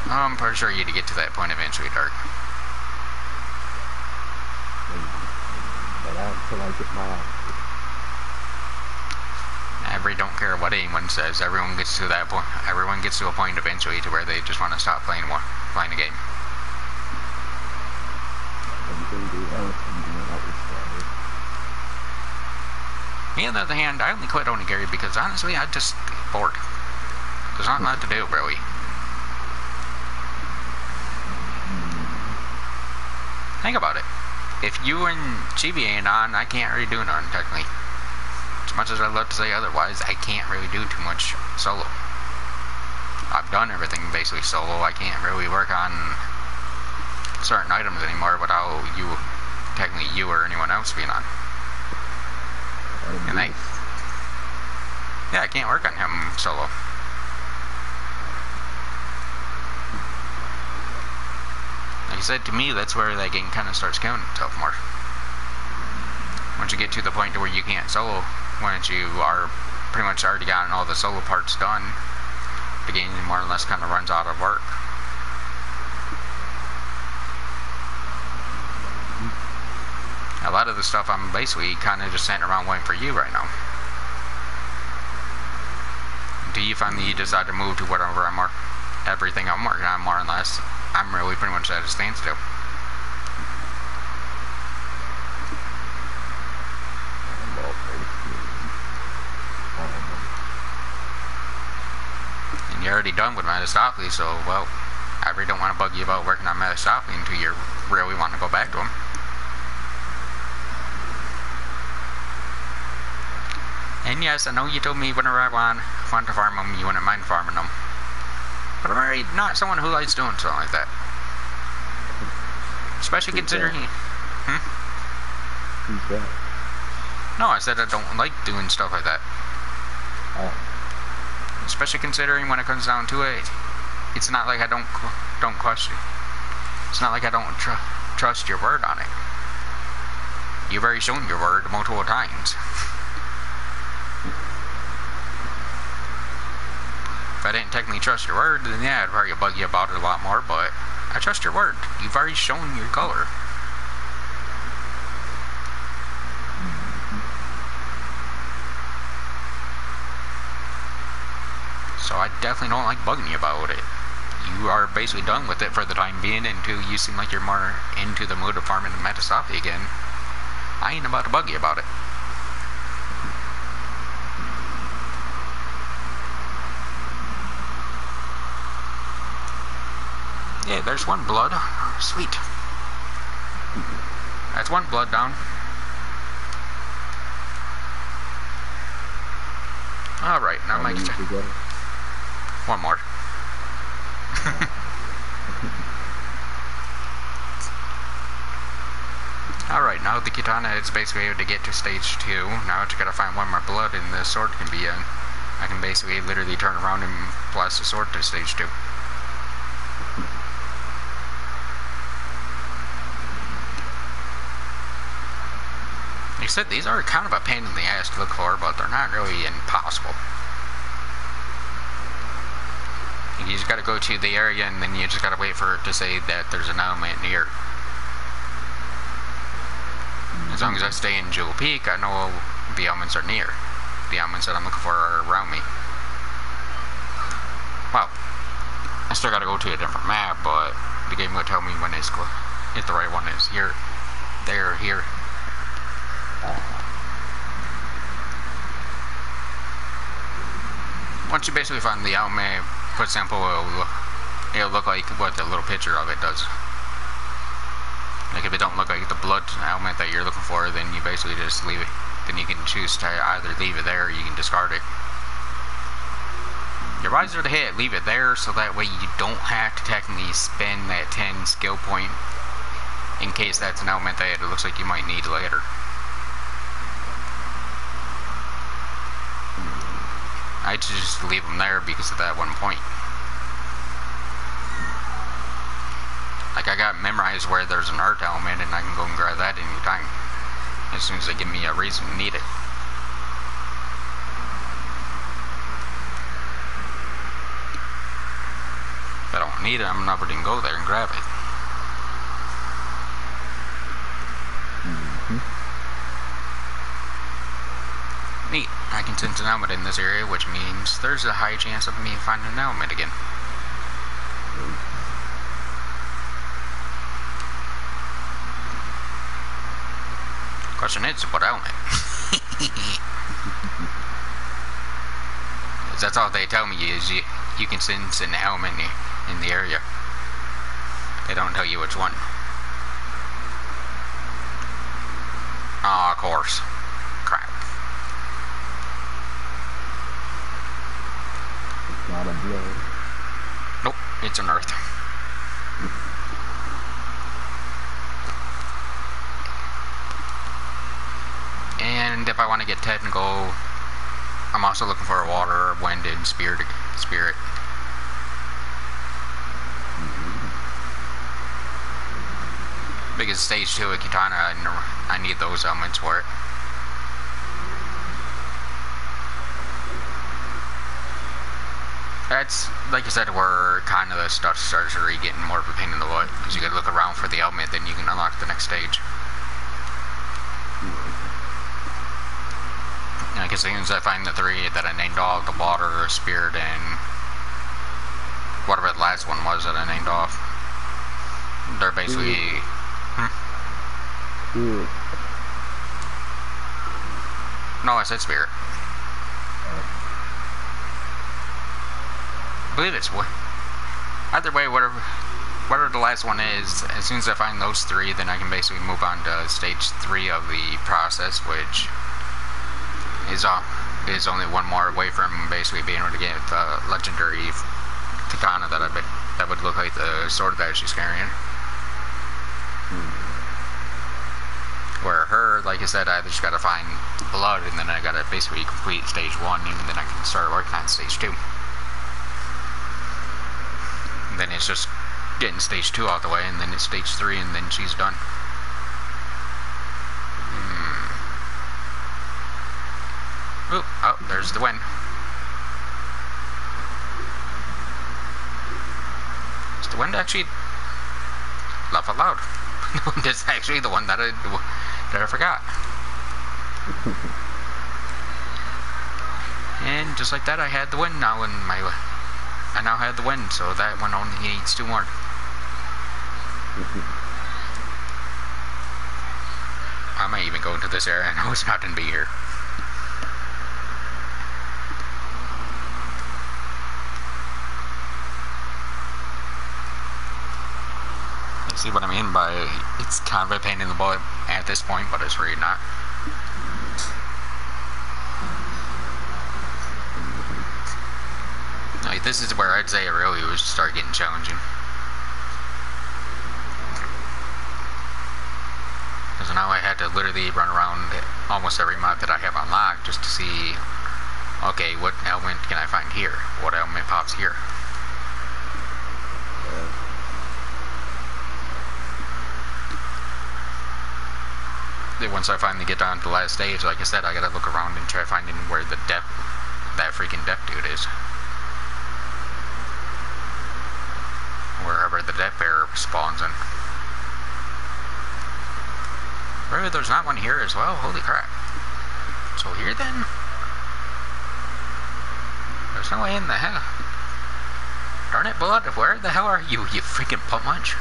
I'm pretty sure you'd get to that point eventually, Dark. But until I get my outfit. I really don't care what anyone says. Everyone gets to that point. Everyone gets to a point eventually to where they just want to stop playing a game. Me, on the other hand, I only quit Onigiri because honestly, I just bored. There's not much to do, really. Think about it. If you and Chibi ain't on, I can't really do nothing, technically. As much as I'd love to say otherwise, I can't really do too much solo. I've done everything basically solo. I can't really work on certain items anymore without technically you or anyone else being on. And yeah, I can't work on him solo. Like I said, to me, that's where that game kind of starts killing itself more. Once you get to the point to where you can't solo, once you are pretty much already gotten all the solo parts done, the game more or less kind of runs out of work. A lot of the stuff I'm basically kind of just sitting around waiting for you right now. Until you finally decide to move to whatever everything I'm working on, more or less, I'm really pretty much at a standstill. And you're already done with Metastopoli, so, well, I really don't want to bug you about working on Metastopoli until you really want to go back to them. And yes, I know you told me whenever I want to farm them, you wouldn't mind farming them. But I'm really not someone who likes doing something like that. Especially considering... Who's that? No, I said I don't like doing stuff like that. Oh. Especially considering when it comes down to it, it's not like I don't question. It's not like I don't trust your word on it. You've already shown your word multiple times. If I didn't technically trust your word, then yeah, I'd probably bug you about it a lot more, but I trust your word. You've already shown your color. So I definitely don't like bugging you about it. You are basically done with it for the time being until you seem like you're more into the mood of farming Metastopoli again. I ain't about to bug you about it. Yeah, there's one blood. Sweet. That's one blood down. Alright, now Mike's turn. One more. Alright, now the katana is basically able to get to stage 2. Now I just gotta find one more blood and the sword can be in. I can basically literally turn around and blast the sword to stage 2. Like I said, these are kind of a pain in the ass to look for, but they're not really impossible. You just gotta go to the area and then you just gotta wait for it to say that there's an element near. As long as I stay in Jewel Peak, I know the elements are near. The elements that I'm looking for are around me. Well, I still gotta go to a different map, but the game will tell me when it's if the right one is here, there, here. Once you basically find the element, for example, it'll look like what the little picture of it does. Like if it don't look like the blood element that you're looking for, then you basically just leave it. Then you can choose to either leave it there or you can discard it. Your riser to hit, leave it there so that way you don't have to technically spend that 10 skill point in case that's an element that it looks like you might need later. I just leave them there because of that one point. Like I got memorized where there's an earth element and I can go and grab that anytime. As soon as they give me a reason to need it. If I don't need it, I'm never gonna go there and grab it. Neat. I can sense an element in this area, which means there's a high chance of me finding an element again. Question is, what element? That's all they tell me is you can sense an element in the area. They don't tell you which one. Aw, of course. Crap. It's not a blood. Nope, it's an earth. And if I want to get technical, I'm also looking for a water, wind, and spirit. Because stage 2 of Katana, I need those elements for it. That's, like I said, where kind of the stuff starts really getting more of a pain in the butt. Because you gotta look around for the element, then you can unlock the next stage. Like as soon as I find the 3 that I named off, the water, spirit, and whatever the last one was that I named off, they're basically... No, I said spirit. I believe it's either way, whatever the last one is, as soon as I find those 3, then I can basically move on to stage 3 of the process, which is only one more away from basically being able to get the legendary katana that would look like the sword that she's carrying. Where her, like I said, I just gotta find blood and then I gotta basically complete stage 1 and then I can start working on stage 2. And then it's just getting stage 2 out the way and then it's stage 3 and then she's done. Ooh, oh, there's the wind. Is the wind actually laugh out loud? The wind is actually the one that I forgot. And just like that, I had the wind now in my. I now had the wind, so that one only needs 2 more. I might even go into this area. I know it's not going to be here. See what I mean by it's kind of a pain in the butt at this point, but it's really not. Like, this is where I'd say it really would start getting challenging. Because now I had to literally run around almost every map that I have unlocked just to see, okay, what element can I find here? What element pops here? Then once I finally get down to the last stage, like I said, I gotta look around and try finding where the depth, that freaking depth dude is. Wherever the depth bear spawns in. Really, there's not one here as well? Holy crap. So here then? There's no way in the hell. Darn it, bud, where the hell are you, you freaking pump munch?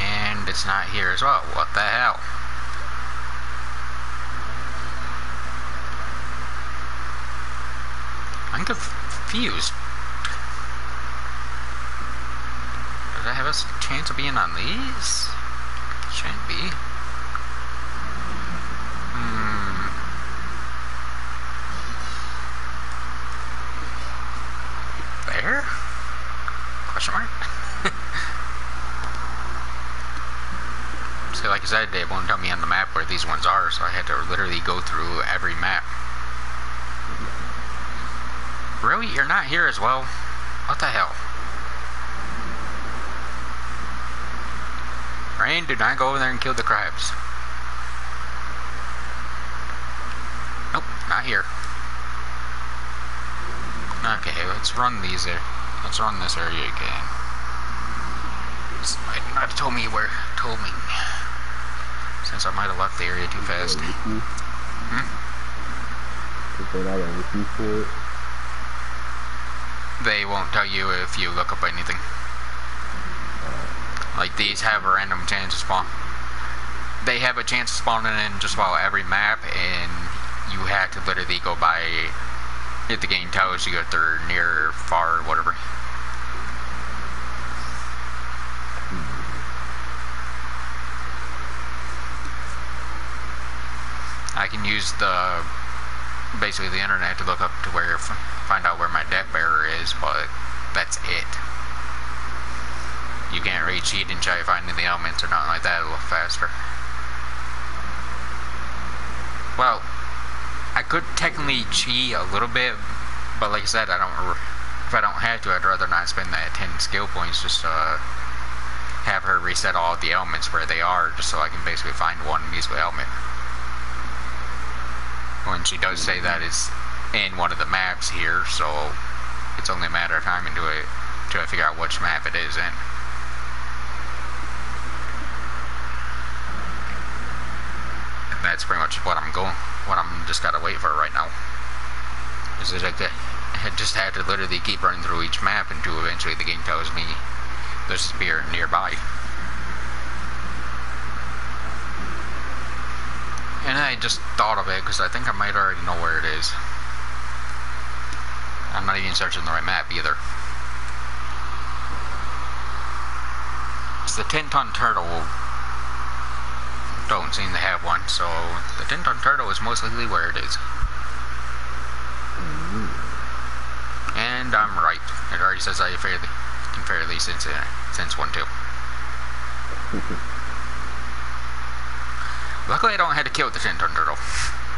And it's not here as well. What the hell? I'm confused. Does I have a chance of being on these? Shouldn't be. There? Question mark? So like I said, it won't tell me on the map where these ones are, so I had to literally go through every map. Really? You're not here as well? What the hell? Rain, do not go over there and kill the crabs. Nope, not here. Okay, let's run these there. Let's run this area again. This might not have told me where. Told me. Since I might have left the area too fast. They won't tell you if you look up anything. Like these have a random chance to spawn. They have a chance of spawning in just about every map, and you have to literally go by if the game tells you if they're near, far, or whatever. I can use basically the internet to look up to find out where my depth bearer is, but that's it. You can't really cheat and try finding the elements or nothing like that a little faster. Well, I could technically cheat a little bit, but like I said, if I don't have to, I'd rather not spend that 10 skill points just to have her reset all of the elements where they are, just so I can basically find one useful element. When she does say that it's in one of the maps here, so it's only a matter of time until I figure out which map it is in. And that's pretty much what I'm just gotta wait for right now. Is it like I just had to literally keep running through each map until eventually the game tells me there's a spear nearby. And I just thought of it because I think I might already know where it is. I'm not even searching the right map either. It's the 10-ton turtle. Don't seem to have one, so the 10-ton turtle is most likely where it is. And I'm right. It already says I can fairly sense one too. Luckily I don't have to kill the 10-ton turtle.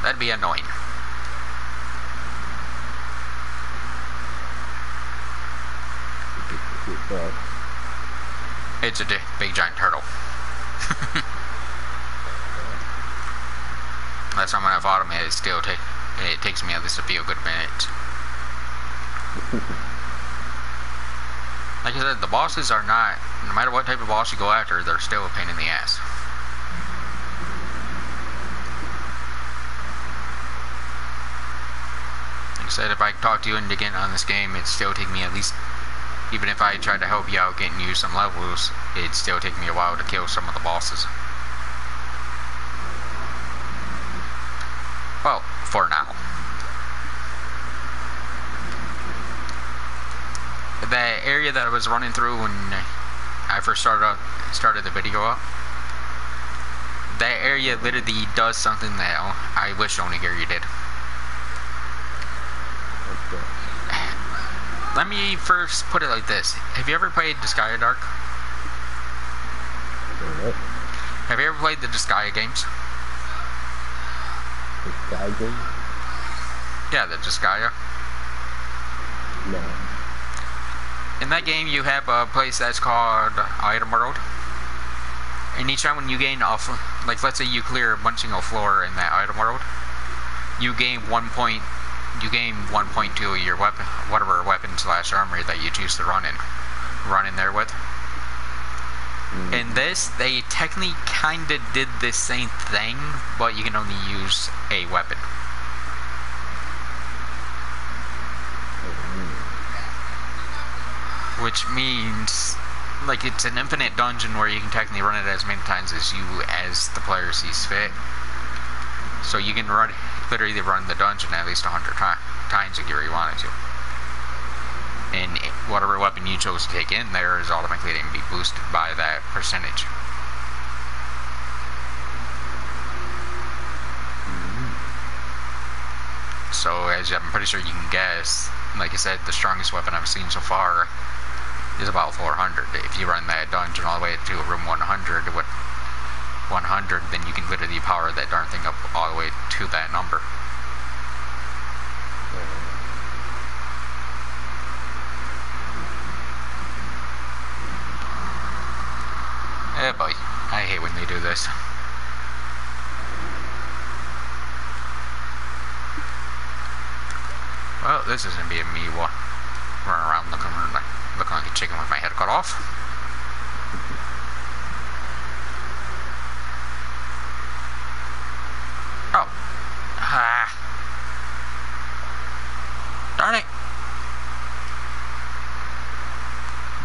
That'd be annoying. It's a big giant turtle. Last time when I fought him, it takes me at least a few good minutes. Like I said, the bosses are not, no matter what type of boss you go after, they're still a pain in the ass. Like I said, if I talk to you into getting on this game, it'd still take me at least, even if I tried to help you out getting you some levels, it'd still take me a while to kill some of the bosses. Well, for now. The area that I was running through when I first started the video up, that area literally does something that I wish Onigiri did. Okay. Let me first put it like this. Have you ever played Disgaea Dark? What? Have you ever played the Disgaea games? The sky game? Yeah, the Disgaea. No. In that game, you have a place that's called Item World. And each time when you gain off, like let's say you clear a bunch of floor in that Item World, you gain 1 point. You gain 1.2 of your weapon, whatever weapon / armor that you choose to run in there with. In this, they technically kinda did the same thing, but you can only use a weapon. Which means, like, it's an infinite dungeon where you can technically run it as many times as the player sees fit. So you can literally run the dungeon at least 100 times if you really wanted to. And whatever weapon you chose to take in there is automatically going to be boosted by that percentage. So as I'm pretty sure you can guess, like I said, the strongest weapon I've seen so far is about 400. If you run that dungeon all the way to room 100 with 100, then you can literally power that darn thing up all the way to that number. Eh boy, I hate when they do this. Well, this isn't being me running around looking like a chicken with my head cut off. Oh. Ah. Darn it.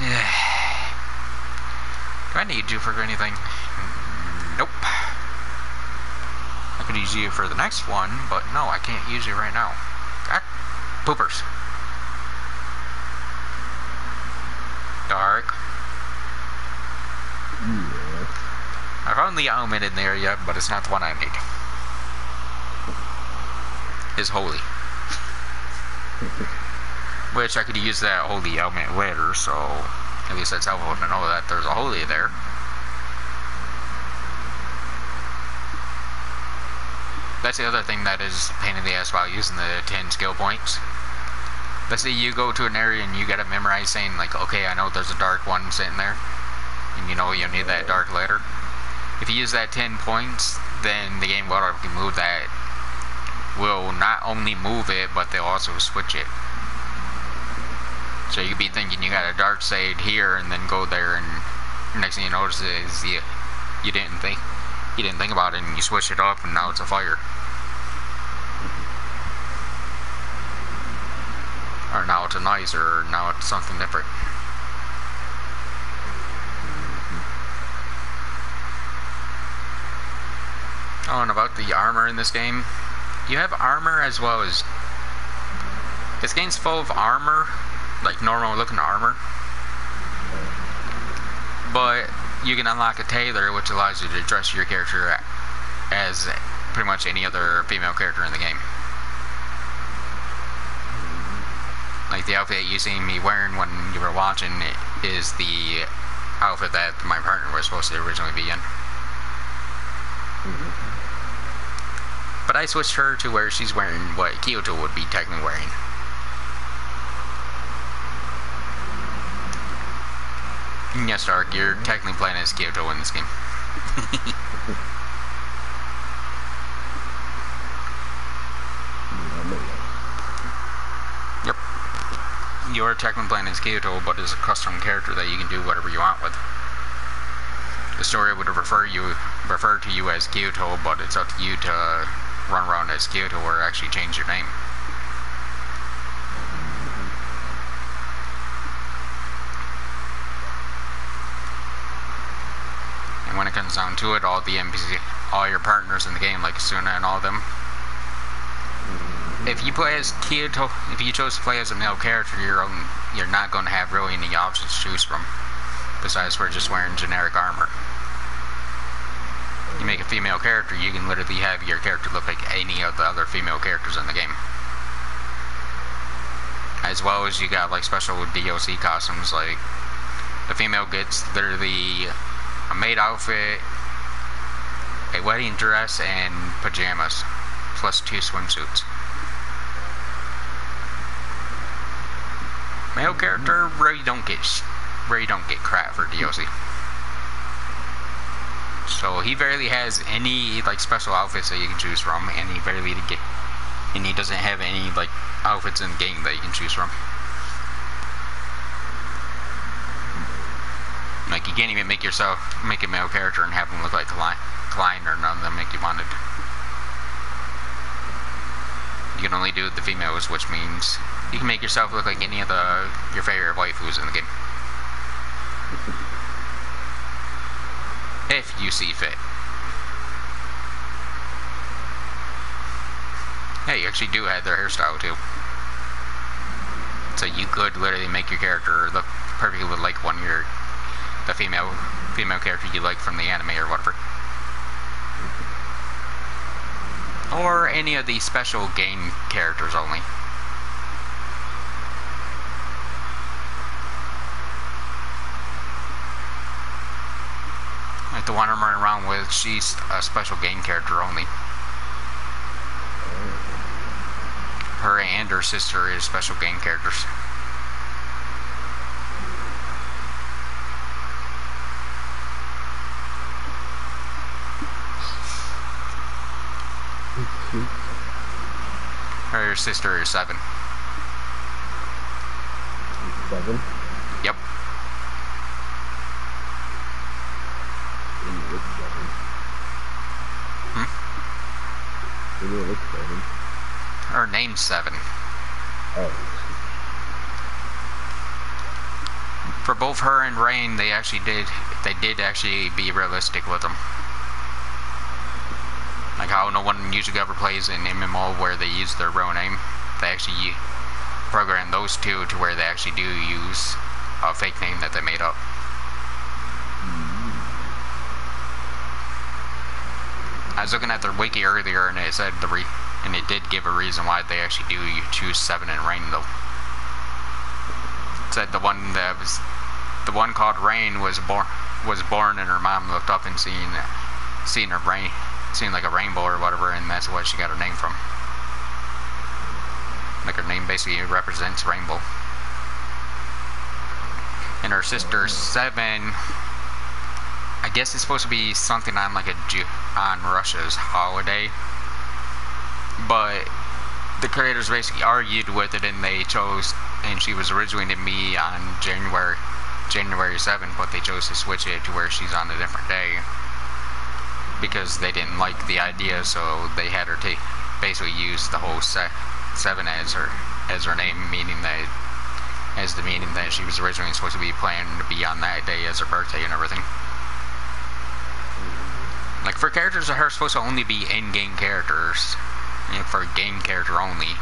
Yeah. Do I need you for anything? Nope. I could use you for the next one, but no, I can't use you right now. God. Poopers. Dark. Yes. I found the element in the area, but it's not the one I need. Is holy. Which I could use that holy element later, so at least that's helpful to know that there's a holy there. That's the other thing that is a pain in the ass while using the 10 skill points. Let's say you go to an area and you gotta memorize saying like, okay, I know there's a dark one sitting there, and you know you'll need that dark later. If you use that 10 points, then the game will automatically move that. Will not only move it, but they'll also switch it. So you could be thinking you got a dark side here, and then go there, and next thing you notice is you didn't think about it, and you switch it up, and now it's a fire. Or now it's a nice, or now it's something different. Oh, and about the armor in this game, you have armor as well as... This game's full of armor, like normal looking armor. But you can unlock a tailor, which allows you to dress your character as pretty much any other female character in the game. Like the outfit you seen me wearing when you were watching is the outfit that my partner was supposed to originally be in. But I switched her to where she's wearing what Kyoto would be technically wearing. Yes, Dark, you're technically playing as Kyoto in this game. Yep. You're technically playing as Kyoto, but it's a custom character that you can do whatever you want with. The story would refer to you as Kyoto, but it's up to you to run around as Kyoto or actually change your name. And when it comes down to it, all the NPC, all your partners in the game, like Suna and all of them, if you play as Kyoto, if you chose to play as a male character, you're not going to have really any options to choose from, besides for just wearing generic armor. You make a female character, you can literally have your character look like any of the other female characters in the game. As well as you got like special DLC costumes, like the female gets literally a maid outfit, a wedding dress, and pajamas, plus 2 swimsuits. Male character really don't get crap for DLC. So he barely has any like special outfits that you can choose from, and he doesn't have any like outfits in the game that you can choose from. Like you can't even make a male character and have him look like Klein or none of them if you wanted. You can only do the females, which means you can make yourself look like any of your favorite waifus in the game. If you see fit. Yeah, you actually do have their hairstyle too. So you could literally make your character look perfectly like the female character you like from the anime or whatever. Or any of the special game characters only. Like the one I'm running around with, she's a special game character only. Her and her sister is special game characters. Her sister is 7. 7? Yep. Maybe it looks 7. Her name's 7. Oh. For both her and Rain, they did actually be realistic with them. Like how no one usually ever plays an MMO where they use their real name. They actually program those two to where they actually do use a fake name that they made up. I was looking at their wiki earlier, and it said and it did give a reason why they actually do choose 7 and Rain though. It said the one called Rain was born, and her mom looked up and seen her brain. Seemed like a rainbow or whatever, and that's what she got her name from. Like her name basically represents rainbow. And her sister 7, I guess it's supposed to be something on like on Russia's holiday, but the creators basically argued with it, and they chose, and she was originally to be on January 7th, but they chose to switch it to where she's on a different day. Because they didn't like the idea, so they had her basically use the whole 7 as her name, meaning that she was originally supposed to be planning to be on that day as her birthday and everything. Like for characters that are supposed to only be in-game characters, for a game character only,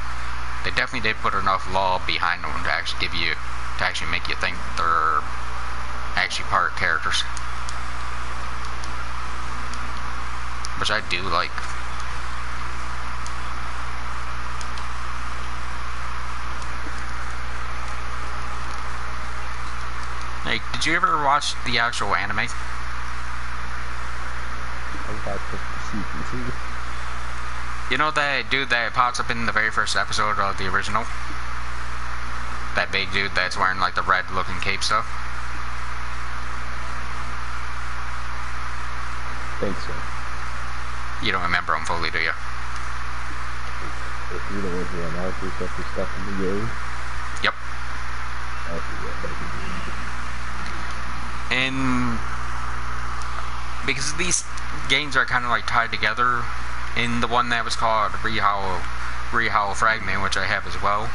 they definitely did put enough law behind them to actually make you think they're actually part characters. Which I do like. Like, did you ever watch the actual anime? I got the season 2. You know that dude that pops up in the very first episode of the original? That big dude that's wearing like the red looking cape stuff? I think so. You don't remember him fully, do you? If you don't want to announce the stuff in the game. Yep. And because these games are kind of like tied together, in the one that was called Rehowl Fragment, which I have as well,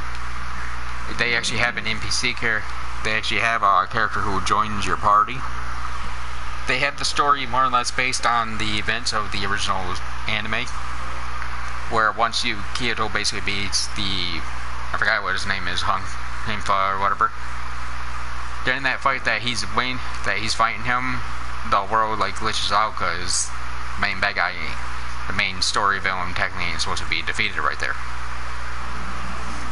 they actually have an NPC character. They actually have a character who joins your party. They have the story more or less based on the events of the original anime, where once Kyoto basically beats I forgot what his name is, Hangfa or whatever. During that fight that he's fighting him, the world like glitches out because main bad guy, the main story villain technically is supposed to be defeated right there.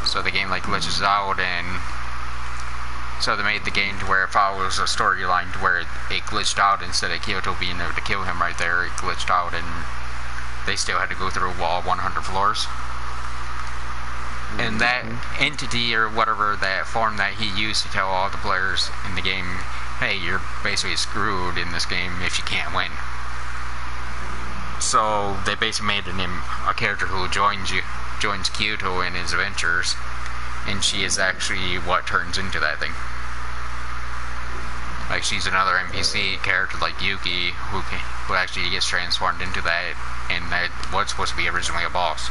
So the game like glitches out, and so they made the game to where it follows a storyline to where it glitched out. Instead of Kyoto being able to kill him right there, it glitched out and they still had to go through all 100 floors. And that entity or whatever, that form that he used to tell all the players in the game, hey, you're basically screwed in this game if you can't win. So they basically made a character who joins Kyoto in his adventures, and she is actually what turns into that thing. Like, she's another NPC character like Yuki who actually gets transformed into that, and that was supposed to be originally a boss.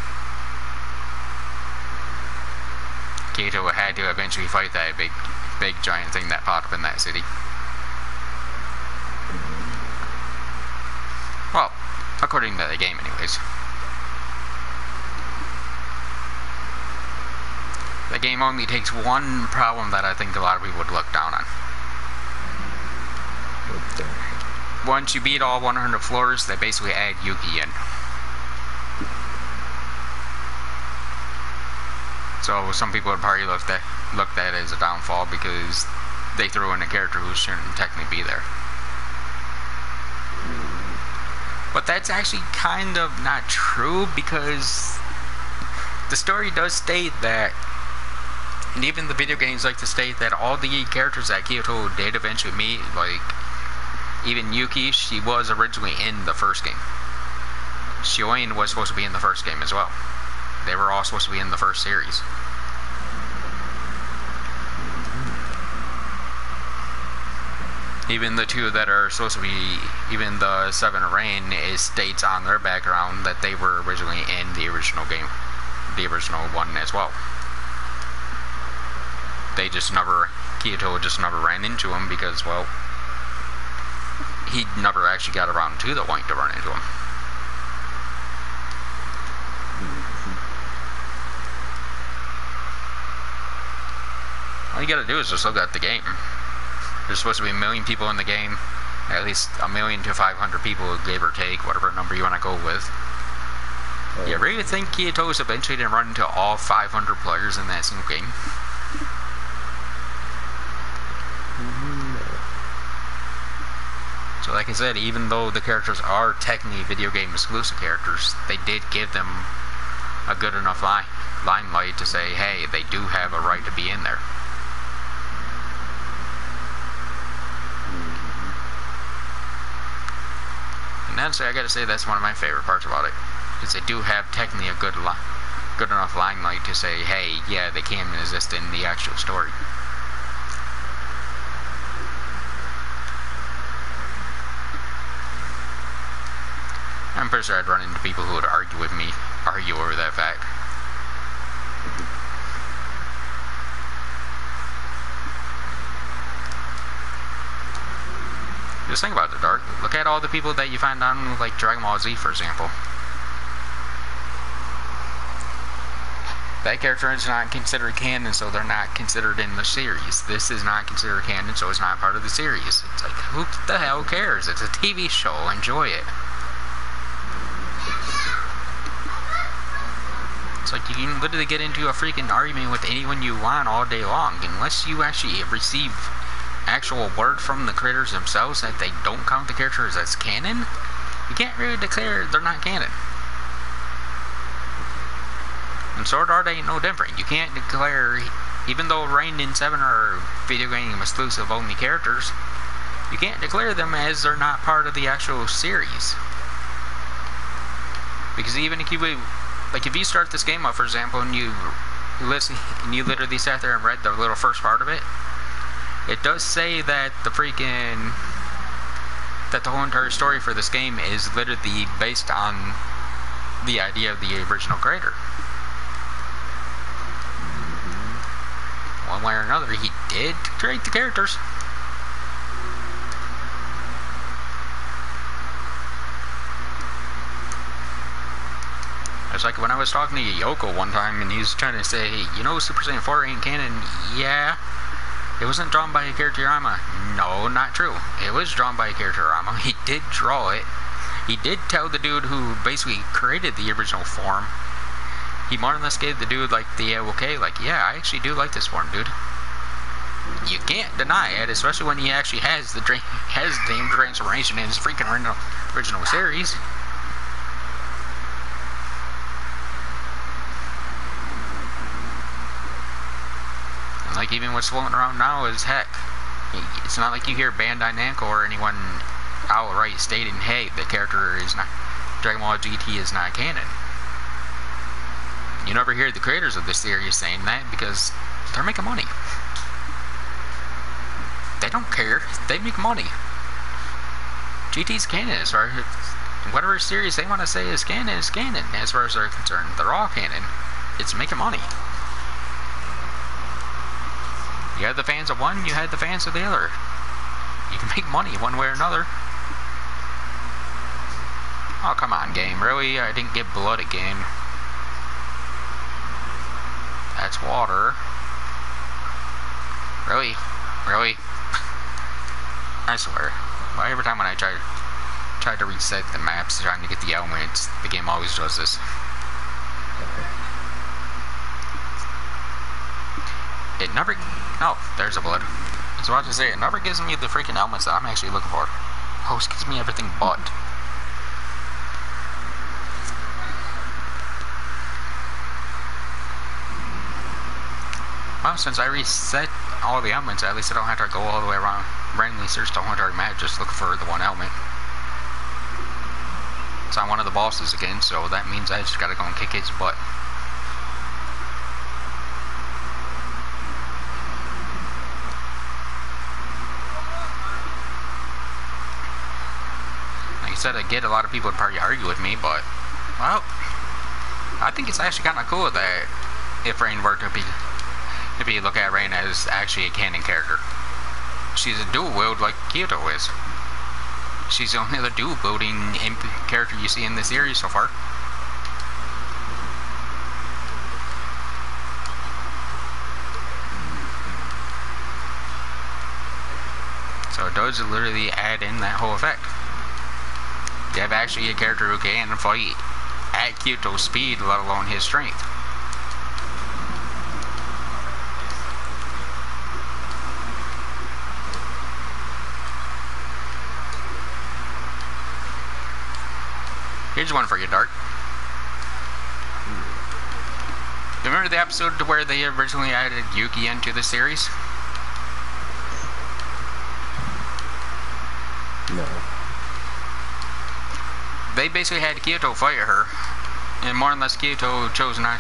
Kyoto had to eventually fight that big giant thing that popped up in that city. Well, according to the game anyways. The game only takes one problem that I think a lot of people would look down on. Once you beat all 100 floors, they basically add Yuki in. So some people would probably look at that as a downfall because they threw in a character who shouldn't technically be there. But that's actually kind of not true, because the story does state that, and even the video games like to state that all the characters that Kyoto did eventually meet, like even Yuki, she was originally in the first game. Shioin was supposed to be in the first game as well. They were all supposed to be in the first series. Even the two that are supposed to be, even the Seven of Rain, it states on their background that they were originally in the original game, the original one as well. Kyoto just never ran into him because, well, he never actually got around to the point to run into him. All you gotta do is just look at the game. There's supposed to be 1 million people in the game, at least 1 million to 500 people, give or take, whatever number you want to go with. You really think Kyoto's eventually going to run into all 500 players in that single game? So like I said, even though the characters are technically video game exclusive characters, they did give them a good enough limelight to say, hey, they do have a right to be in there. And honestly, I gotta say that's one of my favorite parts about it, because they do have technically a good enough limelight to say, hey, yeah, they can exist in the actual story. I'm pretty sure I'd run into people who would argue over that fact. Just think about it, Dark. Look at all the people that you find on, like, Dragon Ball Z, for example. That character is not considered canon, so they're not considered in the series. This is not considered canon, so it's not part of the series. It's like, who the hell cares? It's a TV show. Enjoy it. It's like you can literally get into a freaking argument with anyone you want all day long. Unless you actually receive actual word from the creators themselves that they don't count the characters as canon, you can't really declare they're not canon. And Sword Art ain't no different. You can't declare, even though Rain and 7 are video game exclusive only characters, you can't declare them as they're not part of the actual series. Because even if you would, like, if you start this game up, for example, and you listen, and you literally sat there and read the little first part of it, it does say that the whole entire story for this game is literally based on the idea of the original creator. One way or another, he did create the characters. It's like when I was talking to Yoko one time and he was trying to say, hey, you know Super Saiyan 4 ain't canon? Yeah. It wasn't drawn by Akira Toriyama. No, not true. It was drawn by Akira Toriyama. He did draw it. he did tell the dude who basically created the original form. He more or less gave the dude like the okay, like, yeah, I actually do like this form, dude. You can't deny it, especially when he actually has the damn transformation in his freaking original series. And like even what's floating around now is heck. It's not like you hear Bandai Namco or anyone outright stating, hey, the character is not, Dragon Ball GT is not canon. You never hear the creators of this series saying that because they're making money. They don't care. They make money. GT's canon as far as whatever series they want to say is canon as far as they're concerned. They're all canon. It's making money. You have the fans of one, you have the fans of the other. You can make money one way or another. Oh, come on, game. Really? I didn't get blood again. That's water. Really? Really? I swear. Well, every time when I try to reset the maps trying to get the elements, the game always does this. It never... Oh, there's a blood. I was about to say, it never gives me the freaking elements that I'm actually looking for. Oh, it gives me everything but. Well, since I reset all the elements, at least I don't have to go all the way around, randomly search the whole entire map, just looking for the one element. It's on one of the bosses again, so that means I just gotta go and kick his butt. Like I said, I get a lot of people would probably argue with me, but, well, I think it's actually kind of cool that if Rain were to be look at Rain as actually a canon character. She's a dual wield like Kyoto is. She's the only other dual wielding character you see in the series so far. So it does literally add in that whole effect. You have actually a character who can fight at Kyoto's speed, let alone his strength. Here's one for you, Dark. Remember the episode where they originally added Yuki into the series? No. They basically had Kyoto fight her, and more or less Kyoto chose not.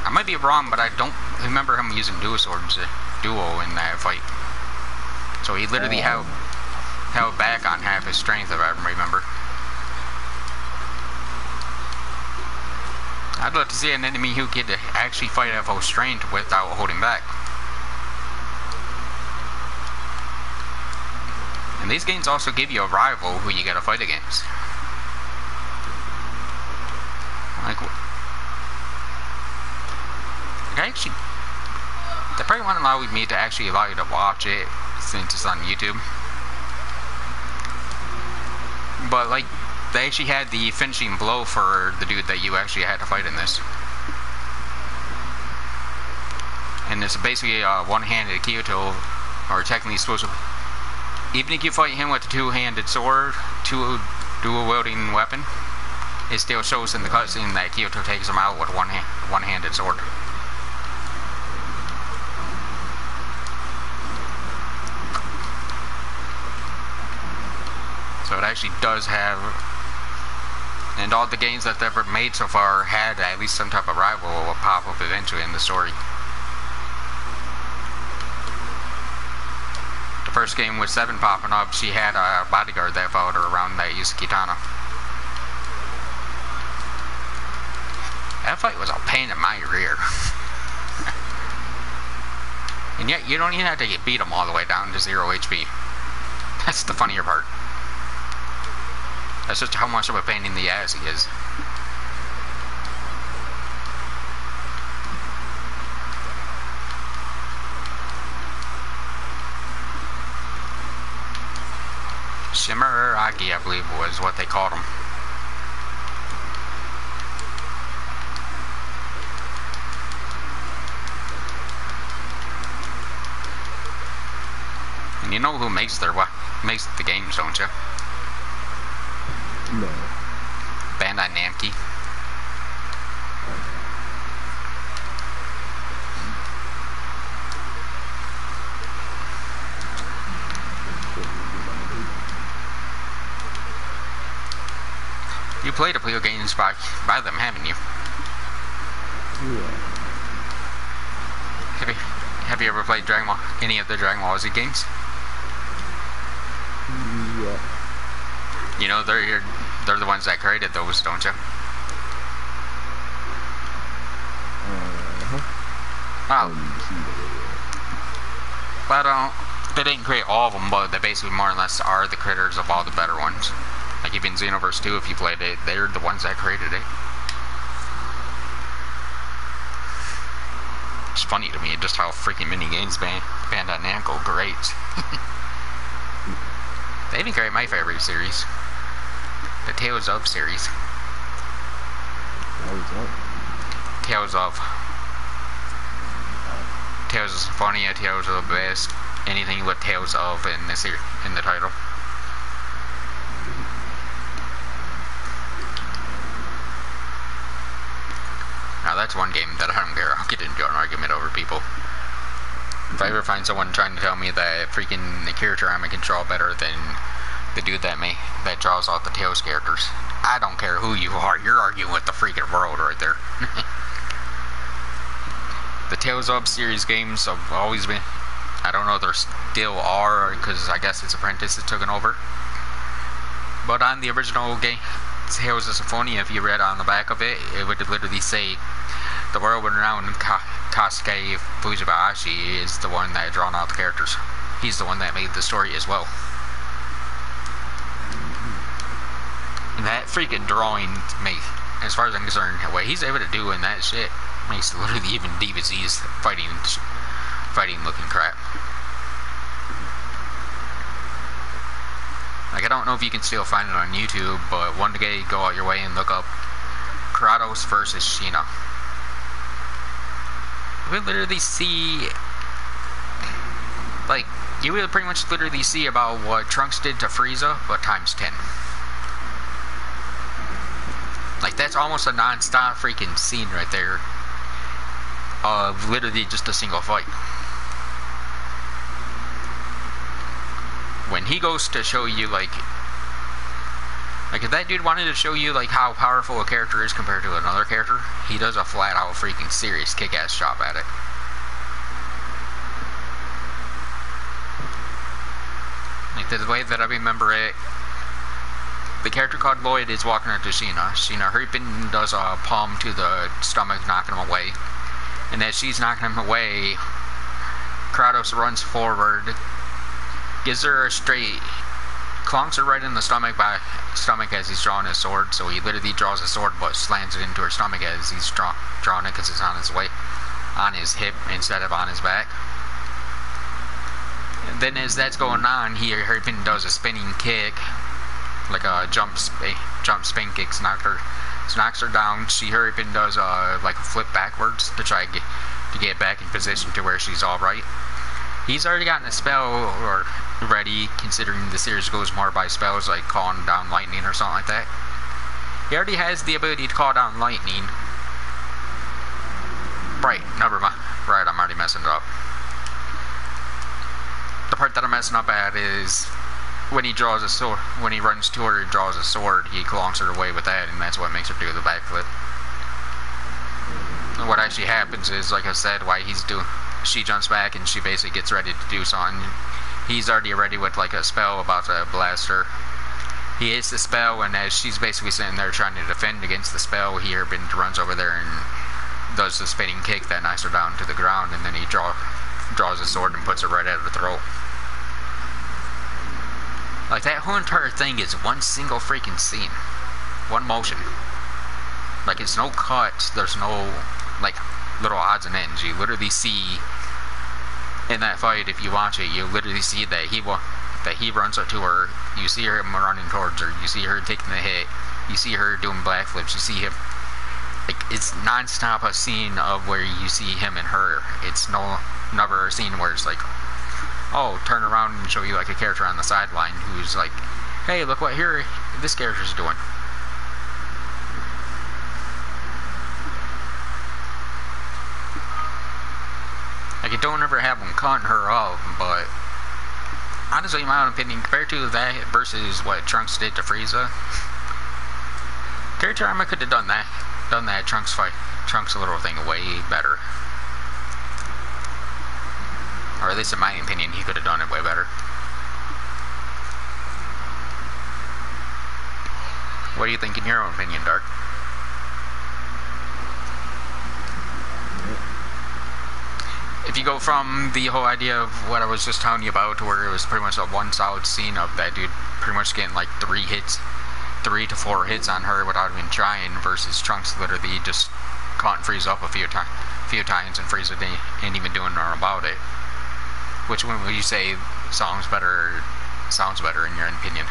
I might be wrong, but I don't remember him using dual swords, duo in that fight. So he literally held back on half his strength, if I remember. I'd love to see an enemy who could actually fight at full strength without holding back. And these games also give you a rival who you gotta fight against. Like actually, they probably won't allow me to actually allow you to watch it since it's on YouTube. But like, they actually had the finishing blow for the dude that you actually had to fight in this. And it's basically a one-handed Kyoto, or technically supposed to... Even if you fight him with a two-handed sword, dual-wielding weapon, it still shows in the cutscene that Kyoto takes him out with one-handed sword. So it actually does have... And all the games that they've ever made so far had at least some type of rival will pop up eventually in the story. The first game with 7 popping up, she had a bodyguard that followed her around that used Kitana. That fight was a pain in my rear. And yet you don't even have to beat them all the way down to 0 HP. That's the funnier part. That's just how much of a pain in the ass he is. Shimmeragi, I believe was what they called him. And you know who makes the games, don't you? No. Bandai Namco. You played a few games by them, haven't you? Yeah. Have you ever played any of the Dragon Ball Z games? Yeah. You know they're the ones that created those, don't you? Oh. But they didn't create all of them, but they basically more or less are the creators of all the better ones. Like even Xenoverse 2, if you played it, they're the ones that created it. It's funny to me just how freaking many games Bandai Namco creates. They even create my favorite series, the Tales of series. Tales of Symphonia, Tales of Abyss, anything with Tales of in the title. Now that's one game that I don't care. I'll get into an argument over people. If I ever find someone trying to tell me that freaking the character I'm in control better than the dude that draws out the Tales characters, I don't care who you are. You're arguing with the freaking world right there. The Tales of series games have always been. I don't know if there still are, because I guess it's Apprentice that took it over. But on the original game, Tales of Symphonia, if you read on the back of it, it would literally say the world-renowned Kasuke Fujibayashi is the one that drawn out the characters. He's the one that made the story as well. And that freaking drawing, as far as I'm concerned, what he's able to do in that shit makes literally even DBZ's fighting looking crap. Like, I don't know if you can still find it on YouTube, but one day go out your way and look up Kratos versus Sheena. You would literally see, like, you would pretty much literally see about what Trunks did to Frieza, but times 10. Like, that's almost a non-stop freaking scene right there of literally just a single fight. When he goes to show you, like if that dude wanted to show you, like, how powerful a character is compared to another character, he does a flat-out freaking serious kick-ass job at it. Like, the way that I remember it, the character called Lloyd is walking into Sheena. Sheena Hurricane does a palm to the stomach, knocking him away. And as she's knocking him away, Kratos runs forward, gives her a straight, clonks her right in the stomach as he's drawing his sword. So he literally draws a sword but slams it into her stomach as he's drawing it, because it's on his hip instead of on his back. And then as that's going on, Hurricane does a spinning kick, like a jump spin kick, knocks her down. Hurricane does like a flip backwards to try to get back in position to where she's all right. He's already gotten a spell ready, considering the series goes more by spells, like calling down lightning or something like that. He already has the ability to call down lightning. Right, never mind. Right, I'm already messing it up. The part that I'm messing up at is when he draws a sword, when he runs to her and draws a sword, he clonks her away with that, and that's what makes her do the backflip. And what actually happens is, like I said, she jumps back and she basically gets ready to do something. He's already ready with like a spell about to blast her. He hits the spell, and as she's basically sitting there trying to defend against the spell, he runs over there and does the spinning kick that knocks her down to the ground, and then he draws a sword and puts her right at her throat. Like, that whole entire thing is one single freaking scene. One motion. Like, it's no cuts, there's no, like, little odds and ends. You literally see, in that fight, if you watch it, you literally see that that he runs up to her, you see him running towards her, you see her taking the hit, you see her doing backflips, you see him, like, it's non-stop a scene of where you see him and her. It's never a scene where it's like, oh, turn around and show you like a character on the sideline who's like, hey, look what here this character's doing. Like, it don't ever have him cutting her up, but honestly, in my own opinion, compared to that versus what Trunks did to Frieza, character armor could have done that Trunks little thing way better. Or at least in my opinion, he could have done it way better. What do you think in your own opinion, Dark? If you go from the whole idea of what I was just telling you about to where it was pretty much a one solid scene of that dude pretty much getting like 3 to 4 hits on her without even trying, versus Trunks literally just caught Frieza up a few times and Frieza ain't even doing nothing about it. Which one would you say sounds better in your opinion?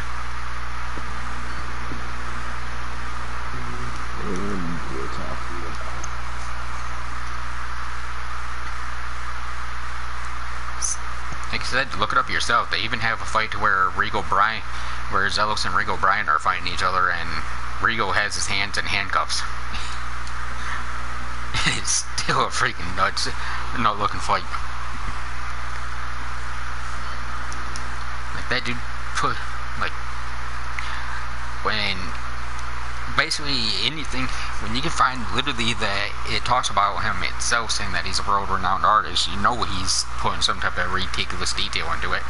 Like I said, look it up yourself. They even have a fight to where Zelos and Regal Brian are fighting each other, and Regal has his hands in handcuffs. It's still a freaking nuts, nut looking fight. Like, that dude put, like, when basically anything, when you can find literally that it talks about him itself saying that he's a world-renowned artist, you know he's putting some type of ridiculous detail into it.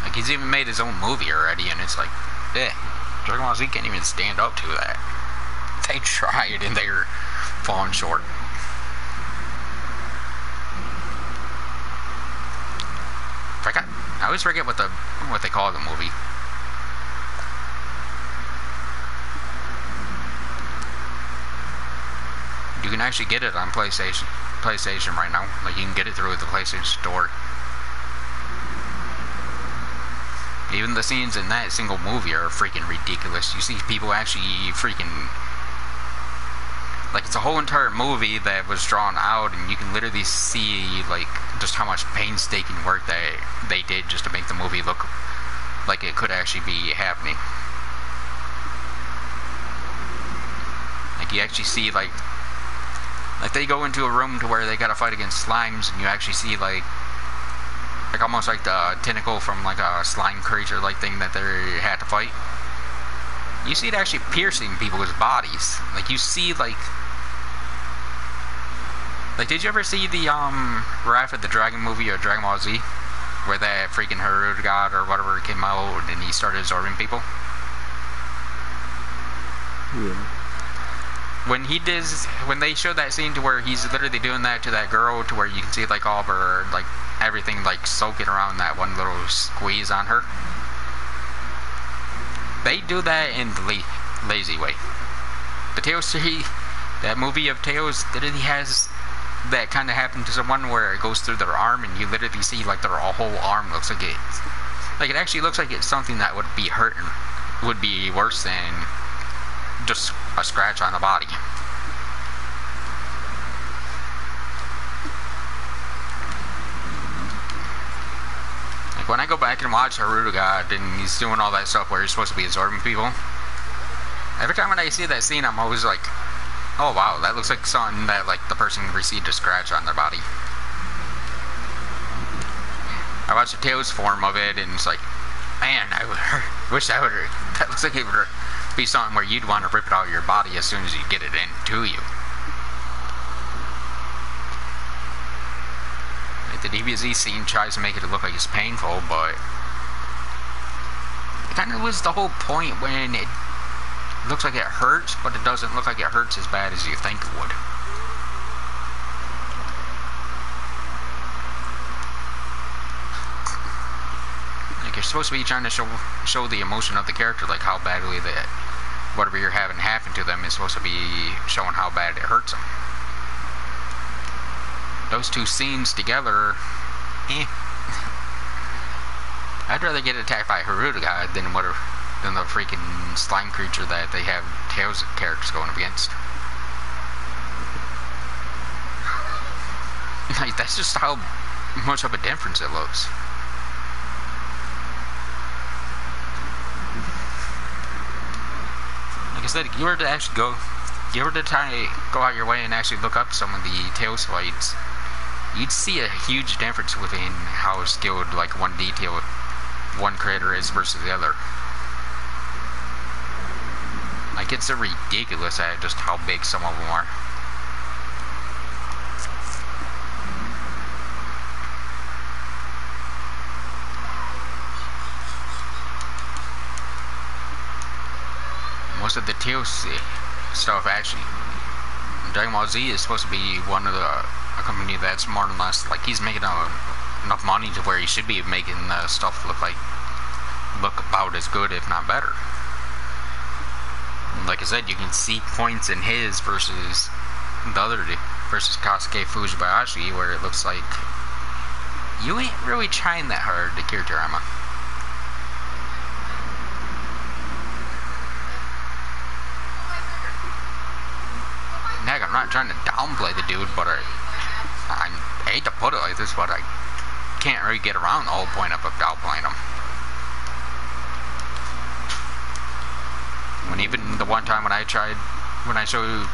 Like, he's even made his own movie already, and it's like, Dragon Ball Z can't even stand up to that. They tried, and they're falling short. I always forget what they call the movie. You can actually get it on PlayStation right now. Like, you can get it through the PlayStation Store. Even the scenes in that single movie are freaking ridiculous. You see people actually freaking... Like, it's a whole entire movie that was drawn out, and you can literally see, like, just how much painstaking work that they did just to make the movie look like it could actually be happening. Like, you actually see, like they go into a room to where they gotta fight against slimes, and you actually see, like almost like the tentacle from, like, a slime creature-like thing that they had to fight. You see it actually piercing people's bodies. Like, you see, like, did you ever see the, Wrath of the Dragon movie or Dragon Ball Z? Where that freaking Haruda god or whatever came out and he started absorbing people? Yeah. When they showed that scene to where he's literally doing that to that girl, to where you can see, like, all of her, like, everything, like, soaking around that one little squeeze on her. They do that in the lazy way. The Tails series, that movie of Tails, literally has that kind of happen to someone where it goes through their arm and you literally see, like, their whole arm looks like it's... Like, it actually looks like it's something that would be hurting, would be worse than just a scratch on the body. Like, when I go back and watch Haruda God and he's doing all that stuff where he's supposed to be absorbing people, every time when I see that scene, I'm always like, oh wow, that looks like something that, like, the person received a scratch on their body. I watched the Tails form of it, and it's like, man, I wish that looks like it would be something where you'd want to rip it out of your body as soon as you get it into you. Like, the DBZ scene tries to make it look like it's painful, but it kind of was the whole point when it looks like it hurts, but it doesn't look like it hurts as bad as you think it would. Like, you're supposed to be trying to show the emotion of the character, like how badly that whatever you're having happen to them is supposed to be showing how bad it hurts them. those two scenes together, eh. I'd rather get attacked by a Haruta guy than the freaking slime creature that they have Tails characters going up against. Like, that's just how much of a difference it looks. Like I said, if you were to actually go out your way and actually look up some of the Tails fights, you'd see a huge difference within how skilled like one creator is versus the other. Like, it's ridiculous at just how big some of them are. Most of the Tails stuff, actually, Dragon Ball Z is supposed to be one of a company that's more or less like he's making enough money to where he should be making stuff look about as good, if not better. Like I said, you can see points in his versus the other versus Kasuke Fujibayashi where it looks like you ain't really trying that hard to Kirtorama. Heck, I'm not trying to downplay the dude, but I hate to put it like this, but I can't really get around the whole point of downplaying him. When even the one time when I showed you,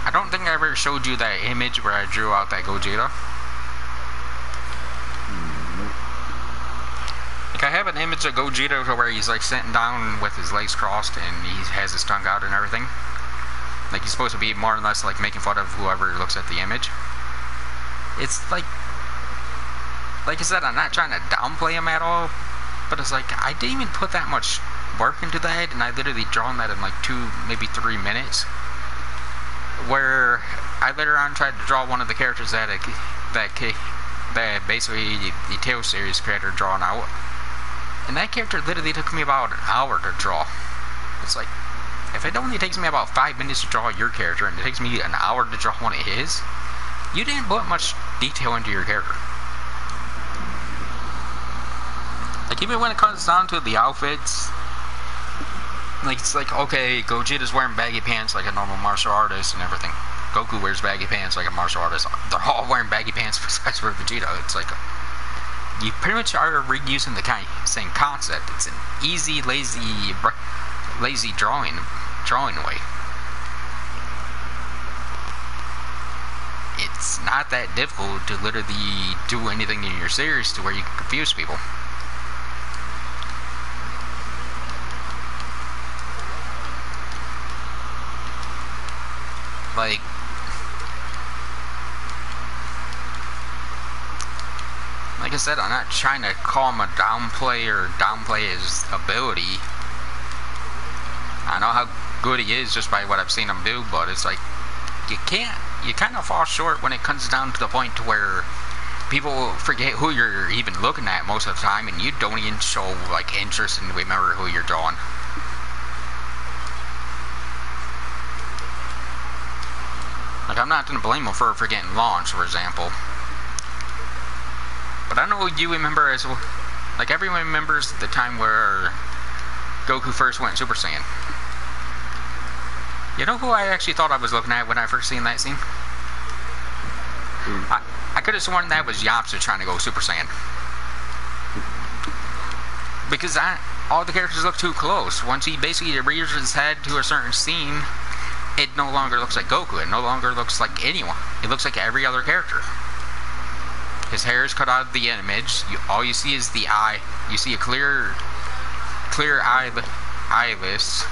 I don't think I ever showed you that image where I drew out that Gogeta. Like, I have an image of Gogeta where he's like sitting down with his legs crossed and he has his tongue out and everything. Like, he's supposed to be more or less like making fun of whoever looks at the image. It's like I said, I'm not trying to downplay him at all, but it's like, I didn't even put that much work into that, and I literally drawn that in like 2, maybe 3 minutes. Where I later on tried to draw one of the characters that basically the Tails series creator drawn out, and that character literally took me about an hour to draw. It's like, if it only takes me about 5 minutes to draw your character, and it takes me an hour to draw one of his, you didn't put much detail into your character. Like, even when it comes down to the outfits, like, it's like, okay, Gogeta's wearing baggy pants like a normal martial artist and everything. Goku wears baggy pants like a martial artist. They're all wearing baggy pants besides for Vegeta. It's like, you pretty much are reusing the same concept. It's an easy, lazy drawing way. It's not that difficult to literally do anything in your series to where you can confuse people. Like I said, I'm not trying to call him a downplay or downplay his ability. I know how good he is just by what I've seen him do, but it's like, you kind of fall short when it comes down to the point to where people forget who you're even looking at most of the time, and you don't even show like interest in remember who you're drawing. Like, I'm not gonna blame him for forgetting launch, for example. But I know you remember as well. Like, everyone remembers the time where Goku first went Super Saiyan. You know who I actually thought I was looking at when I first seen that scene? I could have sworn that was Yamcha trying to go Super Saiyan. Because all the characters look too close. Once he basically rears his head to a certain scene, it no longer looks like Goku. It no longer looks like anyone. It looks like every other character. His hair is cut out of the image. All you see is the eye. You see a clear eyeless,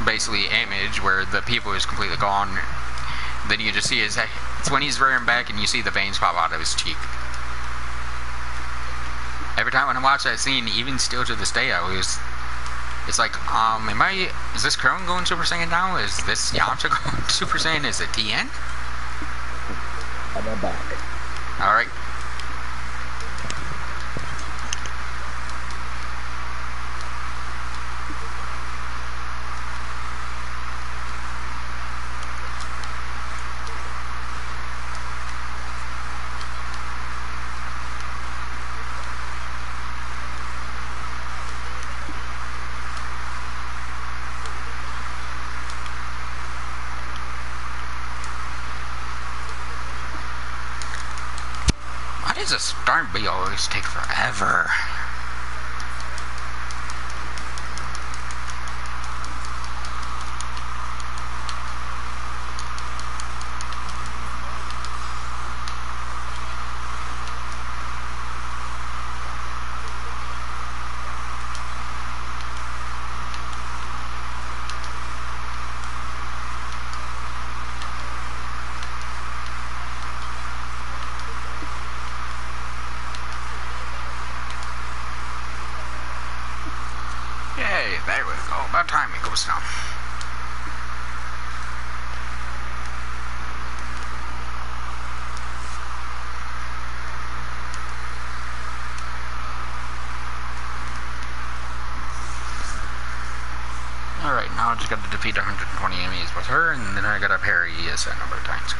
basically, image where the pupil is completely gone. Then you just see his head. It's when he's rearing back and you see the veins pop out of his cheek. Every time when I watch that scene, even still to this day, it's like, is this Krillin going Super Saiyan now? Is this Yamcha going Super Saiyan? Is it Tien? I'm back. Alright. does a storm bee always take forever? Yay, there we go. About time it goes down. Alright, now I just got to defeat 120 enemies with her, and then I gotta parry a set number of times.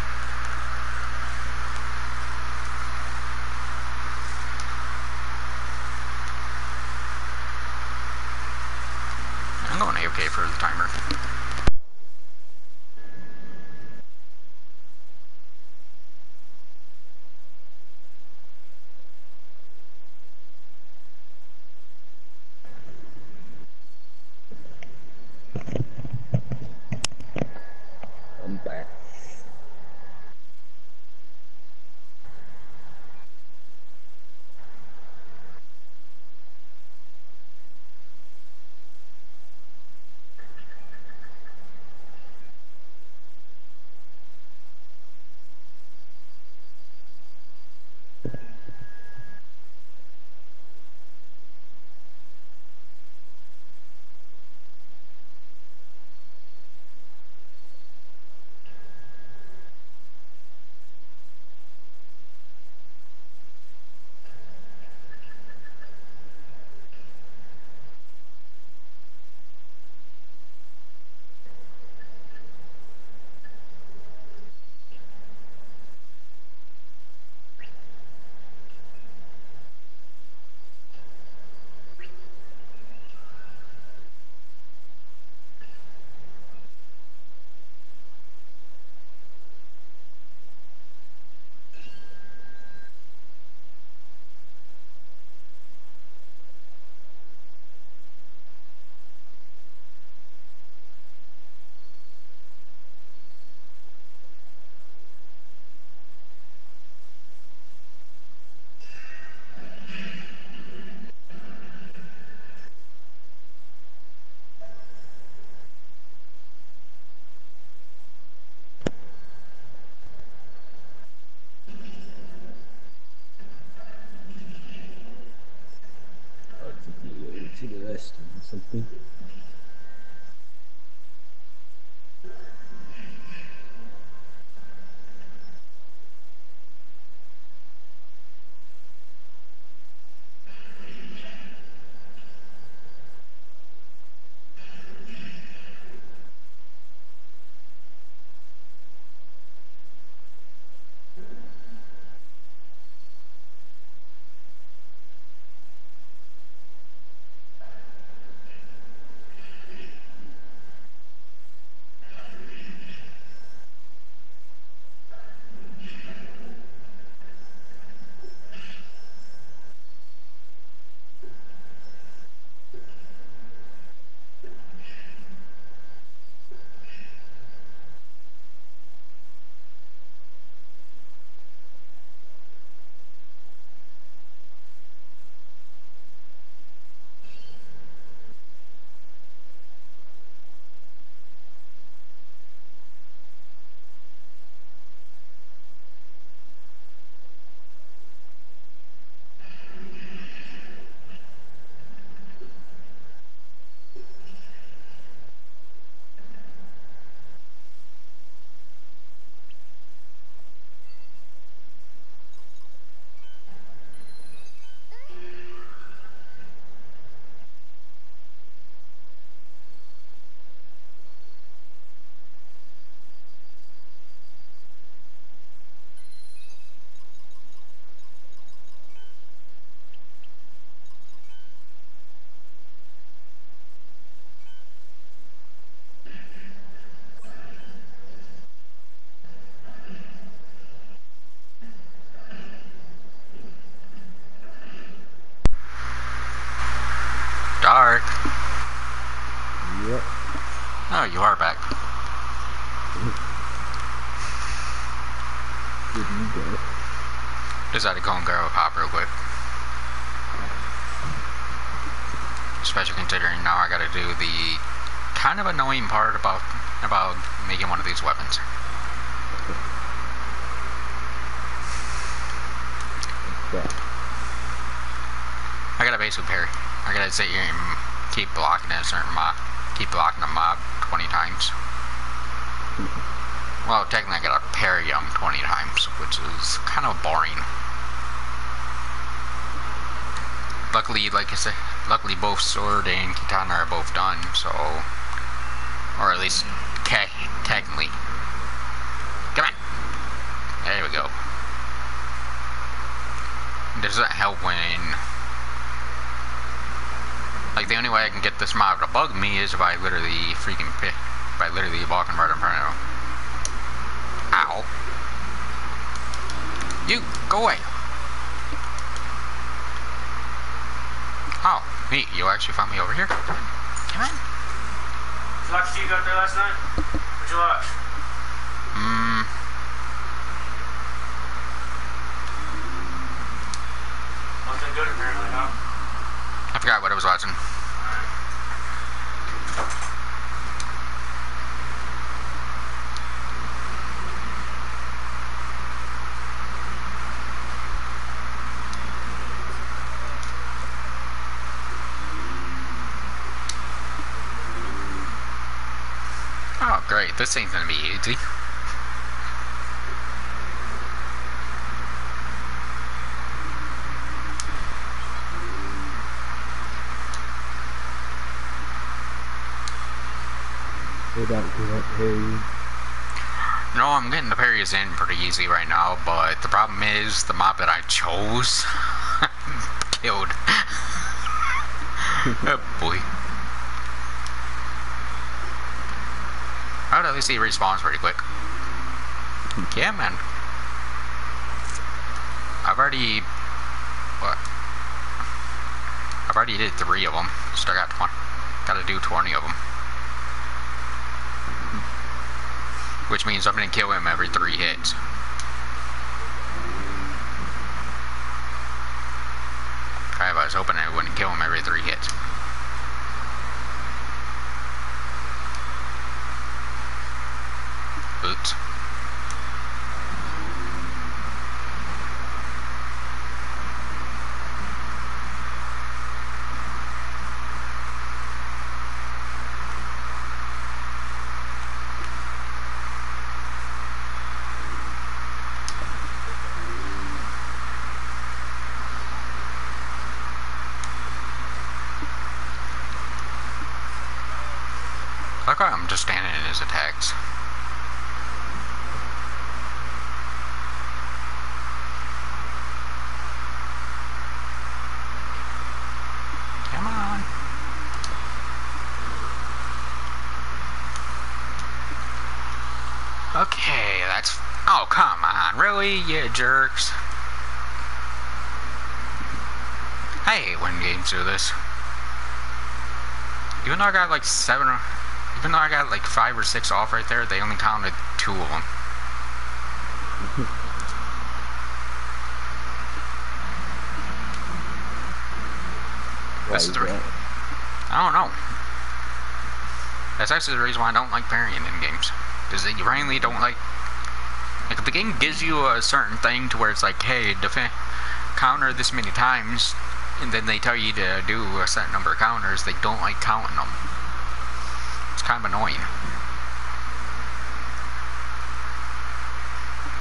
I'm going A-OK for the timer. I'm back. To the rest or something. you are back. Didn't get it. Just had to go and grab a pop real quick. Especially considering now I gotta do the kind of annoying part about making one of these weapons. Yeah. I gotta basically parry. I gotta sit here and keep blocking a certain mob. Keep blocking a mob 20 times. Well, technically I gotta parry him 20 times, which is kind of boring. Luckily, like I said, both sword and katana are both done, so... Or at least, technically. Come on! There we go. Does that help when... Like, the only way I can get this mob to bug me is if I literally walking right in front of him. Ow. You, go away. Oh, neat, you actually found me over here? Come on. Did you watch TV out there last night? What'd you watch? Wasn't good apparently, huh? I forgot what I was watching. Oh, great. This ain't gonna be easy. Without that parry. No, I'm getting the parries in pretty easy right now, but the problem is the mob that I chose killed. Oh boy. I would at least see respawns pretty quick. Yeah, man. I've already did 3 of them. Still got 20. Gotta do 20 of them. Which means I'm gonna kill him every 3 hits. I was hoping I wouldn't kill him every 3 hits. Oops. Look how I'm just standing in his attacks. Come on. Okay, that's... Oh, come on. Really, you jerks? I hate when games do this. Even though I got like 7... Even though I got like 5 or 6 off right there, they only counted 2 of them. This is the reason. I don't know. That's actually the reason why I don't like parrying in games. Is that you randomly don't like if the game gives you a certain thing to where it's like, hey, counter this many times, and then they tell you to do a certain number of counters, they don't like counting them. It's kind of annoying.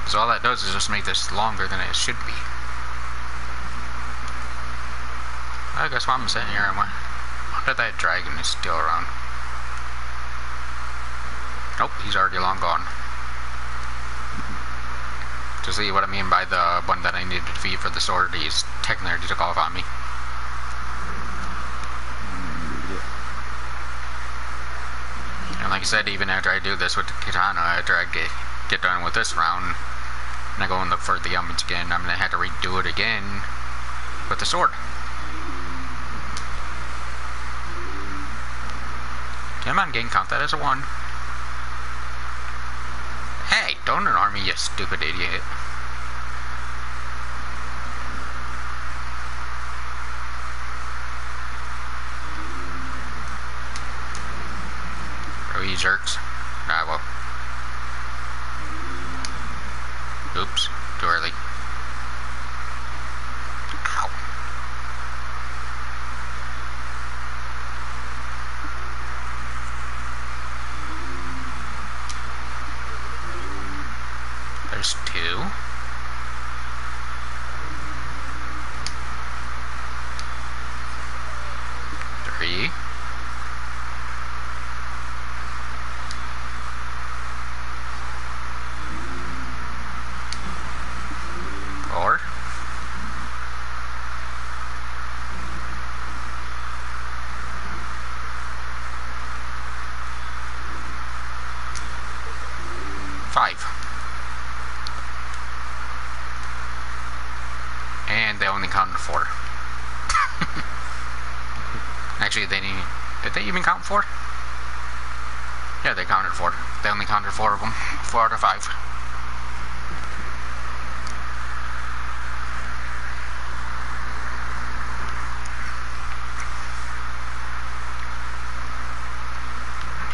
Because all that does is just make this longer than it should be. I guess while I'm sitting here, I wonder if that dragon is still around. Nope, he's already long gone. To see what I mean by the one that I needed to defeat for the sword, he's technically already took off on me. And like I said, even after I do this with the katana, after I get done with this round, and I go and look for the elements again, I'm going to have to redo it again with the sword. Come on, game, count that as a 1. Hey, don't ignore me, you stupid idiot. Oh, you jerks. Ah, well. Oops, too early. Ow. There's 2. 3. 4. 5. And they only counted 4. Actually, they didn't. Did they even count 4? Yeah, they counted 4. They only counted 4 of them. 4 out of 5.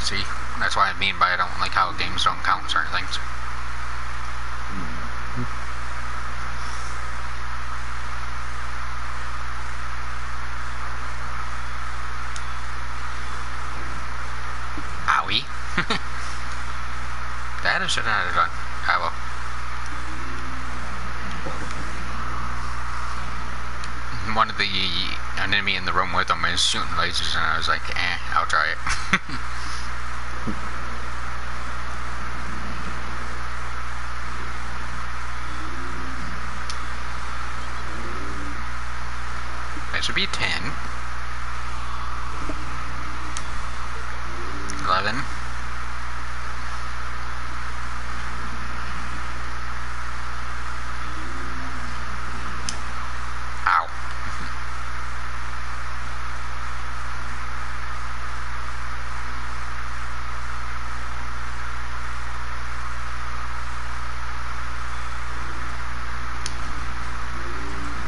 See? That's what I mean by I don't like how games don't count certain things. Owie. That I should not have done. Ah, well. One of the enemy in the room with him is shooting lasers, and I was like, I'll try it. That should be 10. 11. Ow.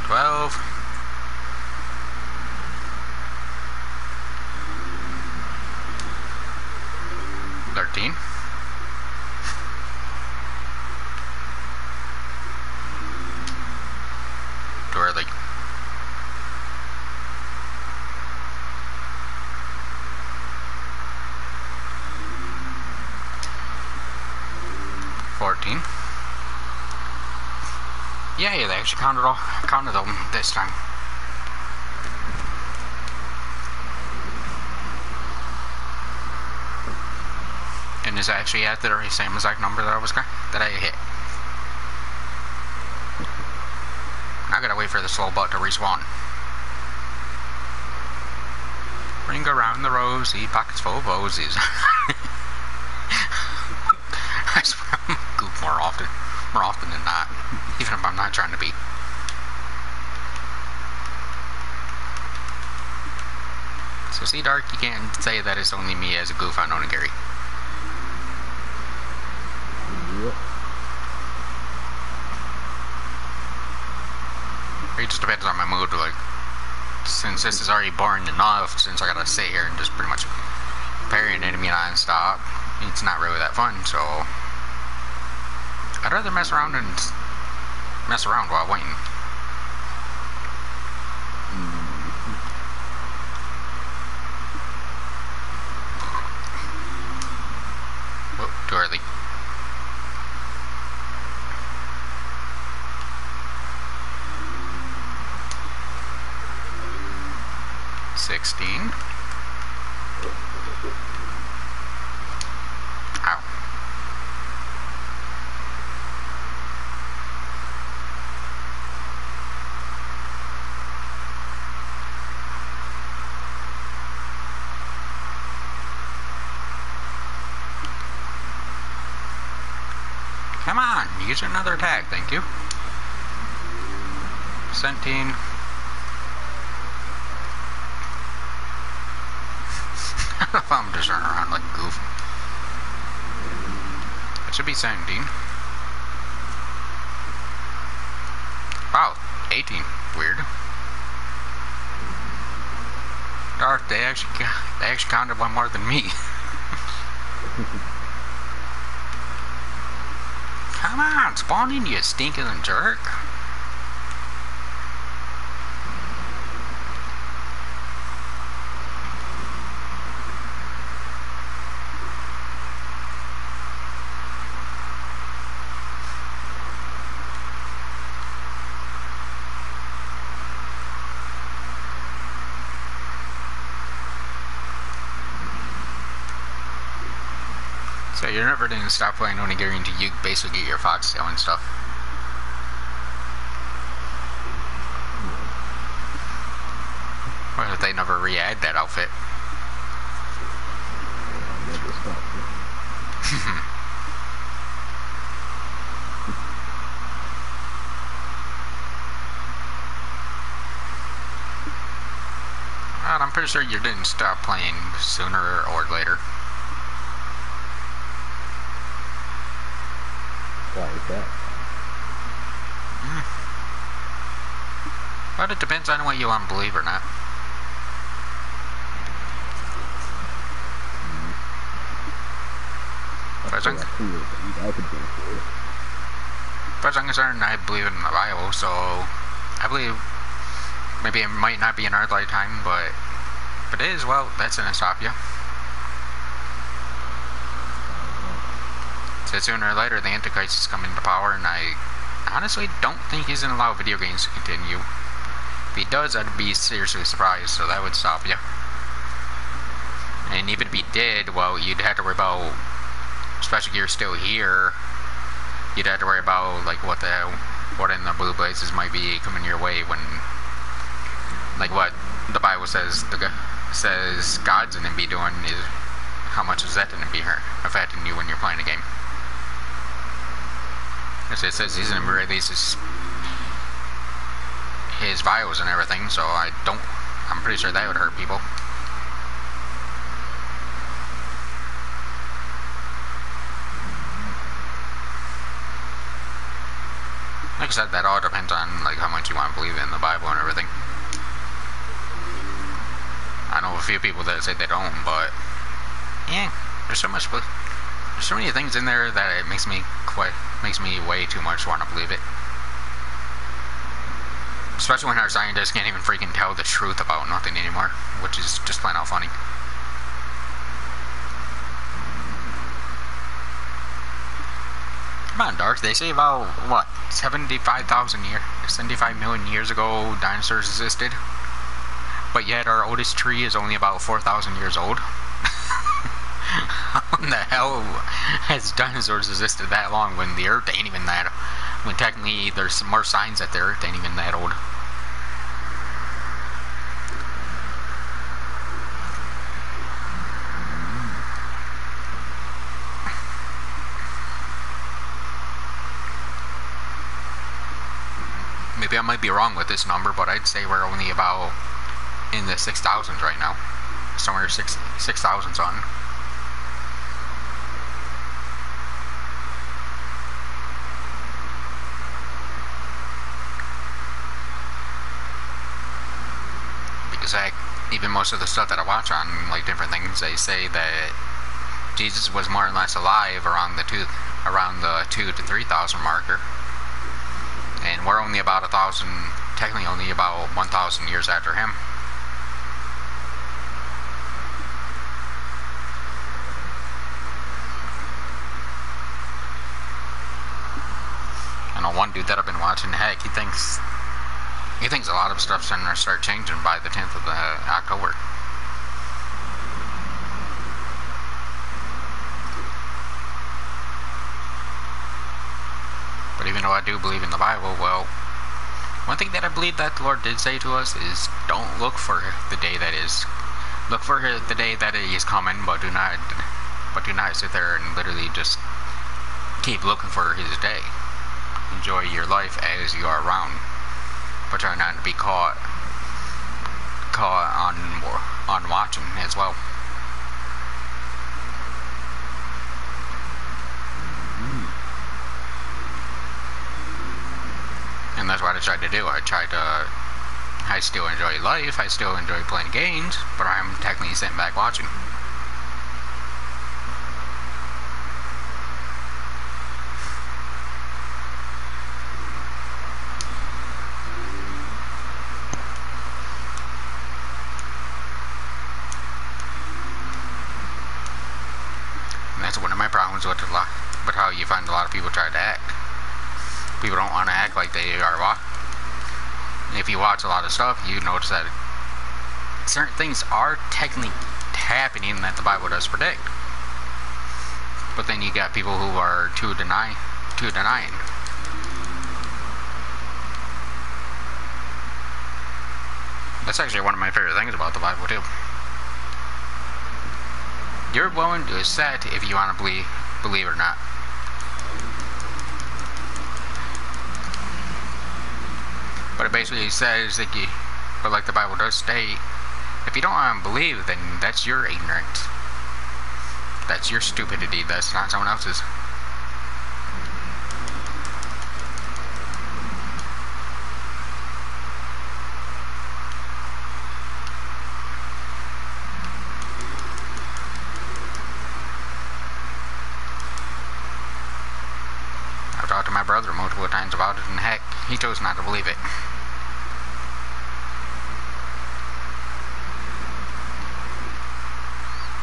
12. 13. 2 early. 14. Yeah, they actually counted them this time. And is actually at the same exact number that I hit. I gotta wait for the slow butt to respawn. Ring around the rosy, pockets full of posies. I swear I'm a goof more often than not, even if I'm not trying to be. So see, Dark, you can't say that it's only me as a goof on Onigiri. Yep. It just depends on my mood, like, since this is already boring enough, since I gotta sit here and just pretty much parry an enemy non-stop, it's not really that fun, so I'd rather mess around while waiting. Whoop, too early. 16. Ow. Come on, use another attack, thank you. 17. I'm just running around like a goof. Should be 17. Wow, 18. Weird. Darth, they actually counted one more than me. Come on, spawn in, you stinking jerk. So you're never going to stop playing Onigiri until you basically get your foxtail and stuff. What if they never re-add that outfit? Well, I'm pretty sure you didn't stop playing sooner or later. Why is that? But it depends on what you want to believe or not. As I'm concerned, I believe in the Bible, so I believe maybe it might not be in our lifetime, but if it is, well, that's gonna stop you. So sooner or later, the Antichrist is coming to power, and I honestly don't think he's gonna allow video games to continue. If he does, I'd be seriously surprised, so that would stop you. And even if he did, well, you'd have to worry about, especially if you're still here, you'd have to worry about like what in the blue blazes might be coming your way when, like what the Bible says says God's gonna be doing is how much is that gonna be affecting you when you're playing a game? As it says he's gonna release his vials and everything, so I'm pretty sure that would hurt people. Like I said, that all depends on like how much you want to believe in the Bible and everything. I know a few people that say they don't, but yeah, there's so many things in there that it makes me way too much want to believe it. Especially when our scientists can't even freaking tell the truth about nothing anymore, which is just plain out funny. Come on, Dark. They say about, what, 75 million years ago dinosaurs existed? But yet our oldest tree is only about 4,000 years old? How in the hell has dinosaurs existed that long when the Earth ain't even that, when technically there's some more signs that the Earth ain't even that old? Maybe I might be wrong with this number, but I'd say we're only about in the 6,000s right now. Somewhere 6,000s on. Because even most of the stuff that I watch on like different things, they say that Jesus was more or less alive around the 2 to 3,000 marker. And we're only about technically only about 1,000 years after him. I know one dude that I've been watching, heck, he thinks a lot of stuff's gonna start changing by the 10th of October. But even though I do believe in the Bible, well, one thing that I believe that the Lord did say to us is don't look for the day that is. Look for the day that he is coming, but do not sit there and literally just keep looking for his day. Enjoy your life as you are around, but try not to be caught on watching as well. And that's what I tried to do. I still enjoy life, I still enjoy playing games, but I'm technically sitting back watching. And that's one of my problems with how you find a lot of people try to act. People don't want to act like they are if you watch a lot of stuff, you notice that certain things are technically happening that the Bible does predict. But then you got people who are too denying. That's actually one of my favorite things about the Bible too. You're willing to accept if you want to believe or not. But it basically says that but like the Bible does state, if you don't want to believe, then that's your ignorance. That's your stupidity. That's not someone else's. I've talked to my brother multiple times about it, and heck, he chose not to believe it.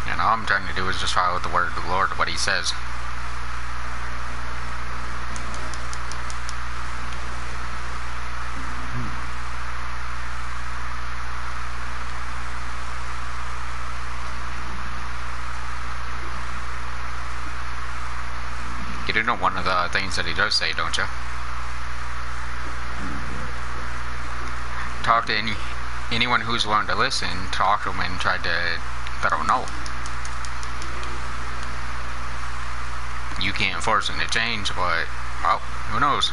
And all I'm trying to do is just follow the word of the Lord, what he says. You do know one of the things that he does say, don't you? Talk to anyone who's willing to listen, talk to them and try to let them know. You can't force them to change, but, well, who knows?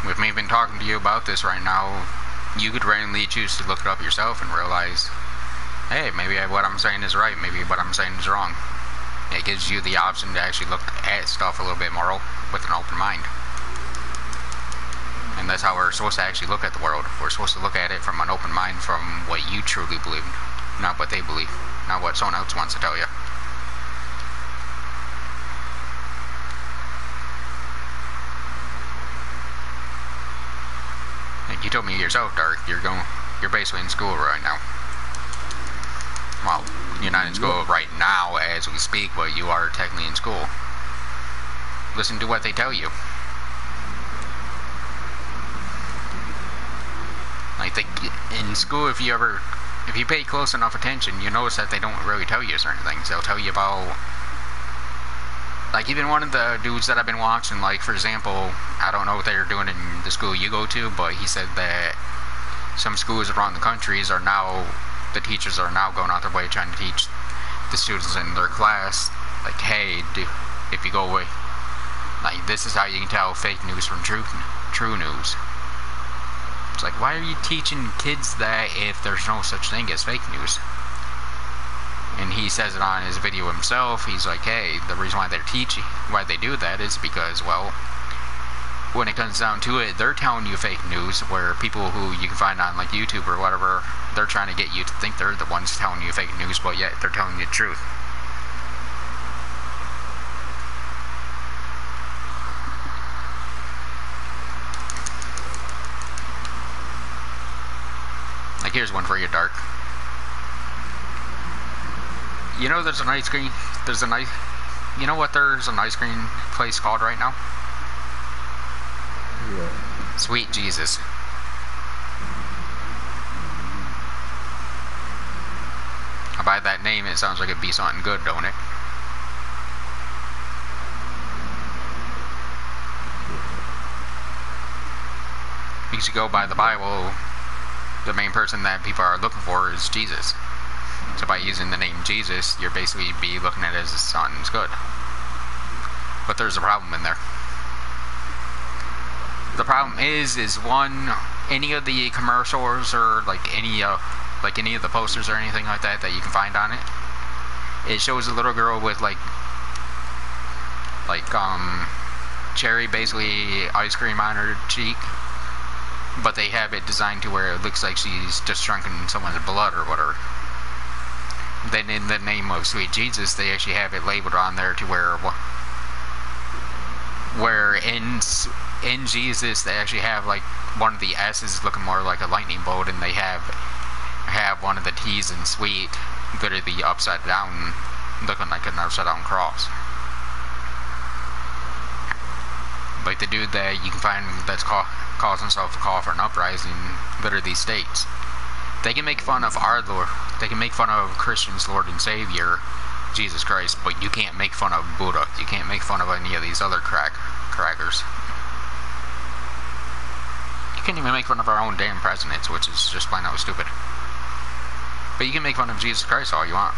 With me been talking to you about this right now, you could randomly choose to look it up yourself and realize, hey, maybe what I'm saying is right, maybe what I'm saying is wrong. It gives you the option to actually look at stuff a little bit more with an open mind. And that's how we're supposed to actually look at the world. We're supposed to look at it from an open mind, from what you truly believe, not what they believe, not what someone else wants to tell you. And you told me yourself, Dark, you're basically in school right now. Well, you're not in school right now as we speak, but you are technically in school. Listen to what they tell you. Like, in school, if you pay close enough attention, you notice that they don't really tell you certain things. They'll tell you about, like, even one of the dudes that I've been watching, like, for example, I don't know what they're doing in the school you go to, but he said that some schools around the countries are now, the teachers are now going out their way trying to teach the students in their class, like, hey, if you go away, like, this is how you can tell fake news from true news. It's like, why are you teaching kids that if there's no such thing as fake news? And he says it on his video himself. He's like, hey, the reason why why they do that is because, well, when it comes down to it, they're telling you fake news, where people who you can find on like YouTube or whatever, they're trying to get you to think they're the ones telling you fake news, but yet they're telling you the truth. Like, here's one for you, Dark. You know there's an ice cream, you know what there's an ice cream place called right now? Yeah. Sweet Jesus. By that name, it sounds like it'd be something good, don't it? Because you go by the Bible, the main person that people are looking for is Jesus. So by using the name Jesus, you're basically be looking at it as something's good. But there's a problem in there. The problem is one, any of the commercials or like any of the posters or anything like that you can find on it, it shows a little girl with like cherry, basically ice cream on her cheek, but they have it designed to where it looks like she's just drunken someone's blood or whatever. Then in the name of Sweet Jesus, they actually have it labeled on there to where in Jesus they actually have like one of the S's looking more like a lightning bolt, and they have one of the T's in sweet literally upside down, looking like an upside down cross. Like the dude that you can find that's calls himself to call for an uprising literally states, they can make fun of our Lord, they can make fun of Christians' Lord and Savior, Jesus Christ, but you can't make fun of Buddha. You can't make fun of any of these other crackers. You can't even make fun of our own damn presidents, which is just plain out stupid. But you can make fun of Jesus Christ all you want.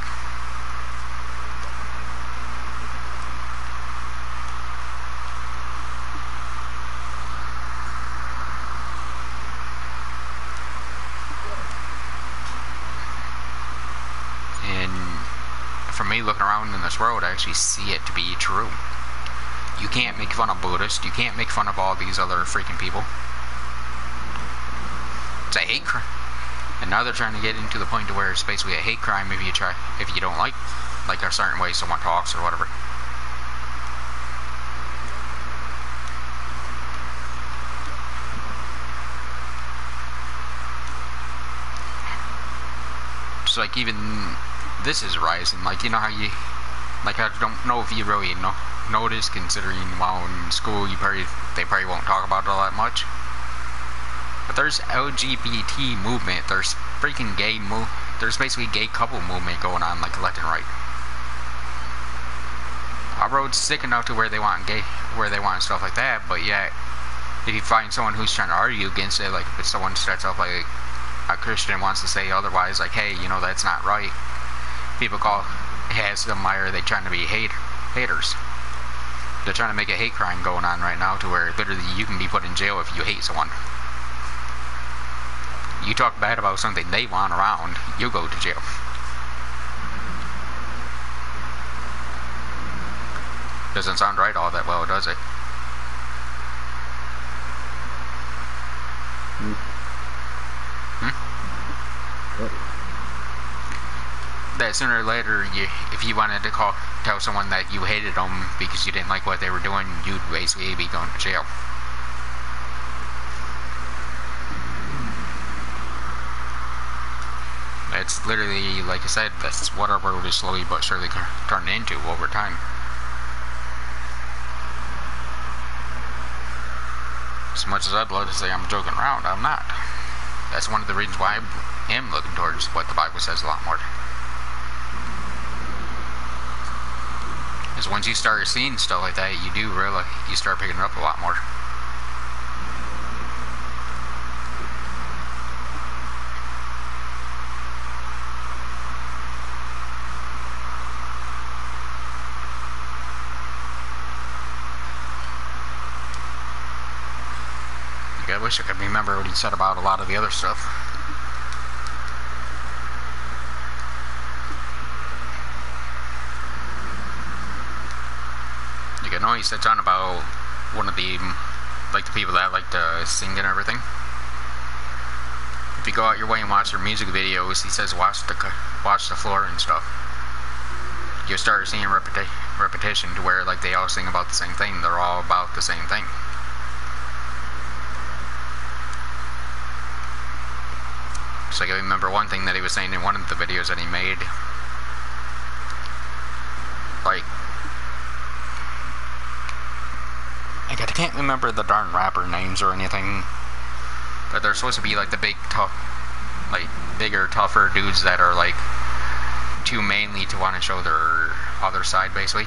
For me, looking around in this world, I actually see it to be true. You can't make fun of Buddhists. You can't make fun of all these other freaking people. It's a hate crime. And now they're trying to get into the point to where it's basically a hate crime if you don't like a certain way someone talks or whatever. Just like even this is rising, like, you know how you, like, I don't know if you really notice, considering while in school they probably won't talk about it all that much, but there's LGBT movement, there's freaking there's basically gay couple movement going on, like, left and right. Our road's sick enough to where they want stuff like that, but yet, if you find someone who's trying to argue against it, like if someone starts off like a Christian wants to say otherwise, like, hey, you know, that's not right, people ask them, why are they trying to be haters? They're trying to make a hate crime going on right now to where literally you can be put in jail if you hate someone. You talk bad about something they want around, you go to jail. Doesn't sound right all that well, does it? That sooner or later, if you wanted to tell someone that you hated them because you didn't like what they were doing, you'd basically be going to jail. It's literally, like I said, that's what our world is slowly but surely turning into over time. As much as I'd love to say I'm joking around, I'm not. That's one of the reasons why I am looking towards what the Bible says a lot more. Because once you start seeing stuff like that, you start picking it up a lot more. I wish I could remember what he said about a lot of the other stuff. You know, he said something about one of the, like, the people that like to sing and everything. If you go out your way and watch their music videos, he says watch the floor and stuff. You'll start seeing repetition to where, like, they all sing about the same thing. They're all about the same thing. So I remember one thing that he was saying in one of the videos that he made. Like, I can't remember the darn rapper names or anything, but they're supposed to be like the big, tough, like bigger, tougher dudes that are like too manly to want to show their other side, basically.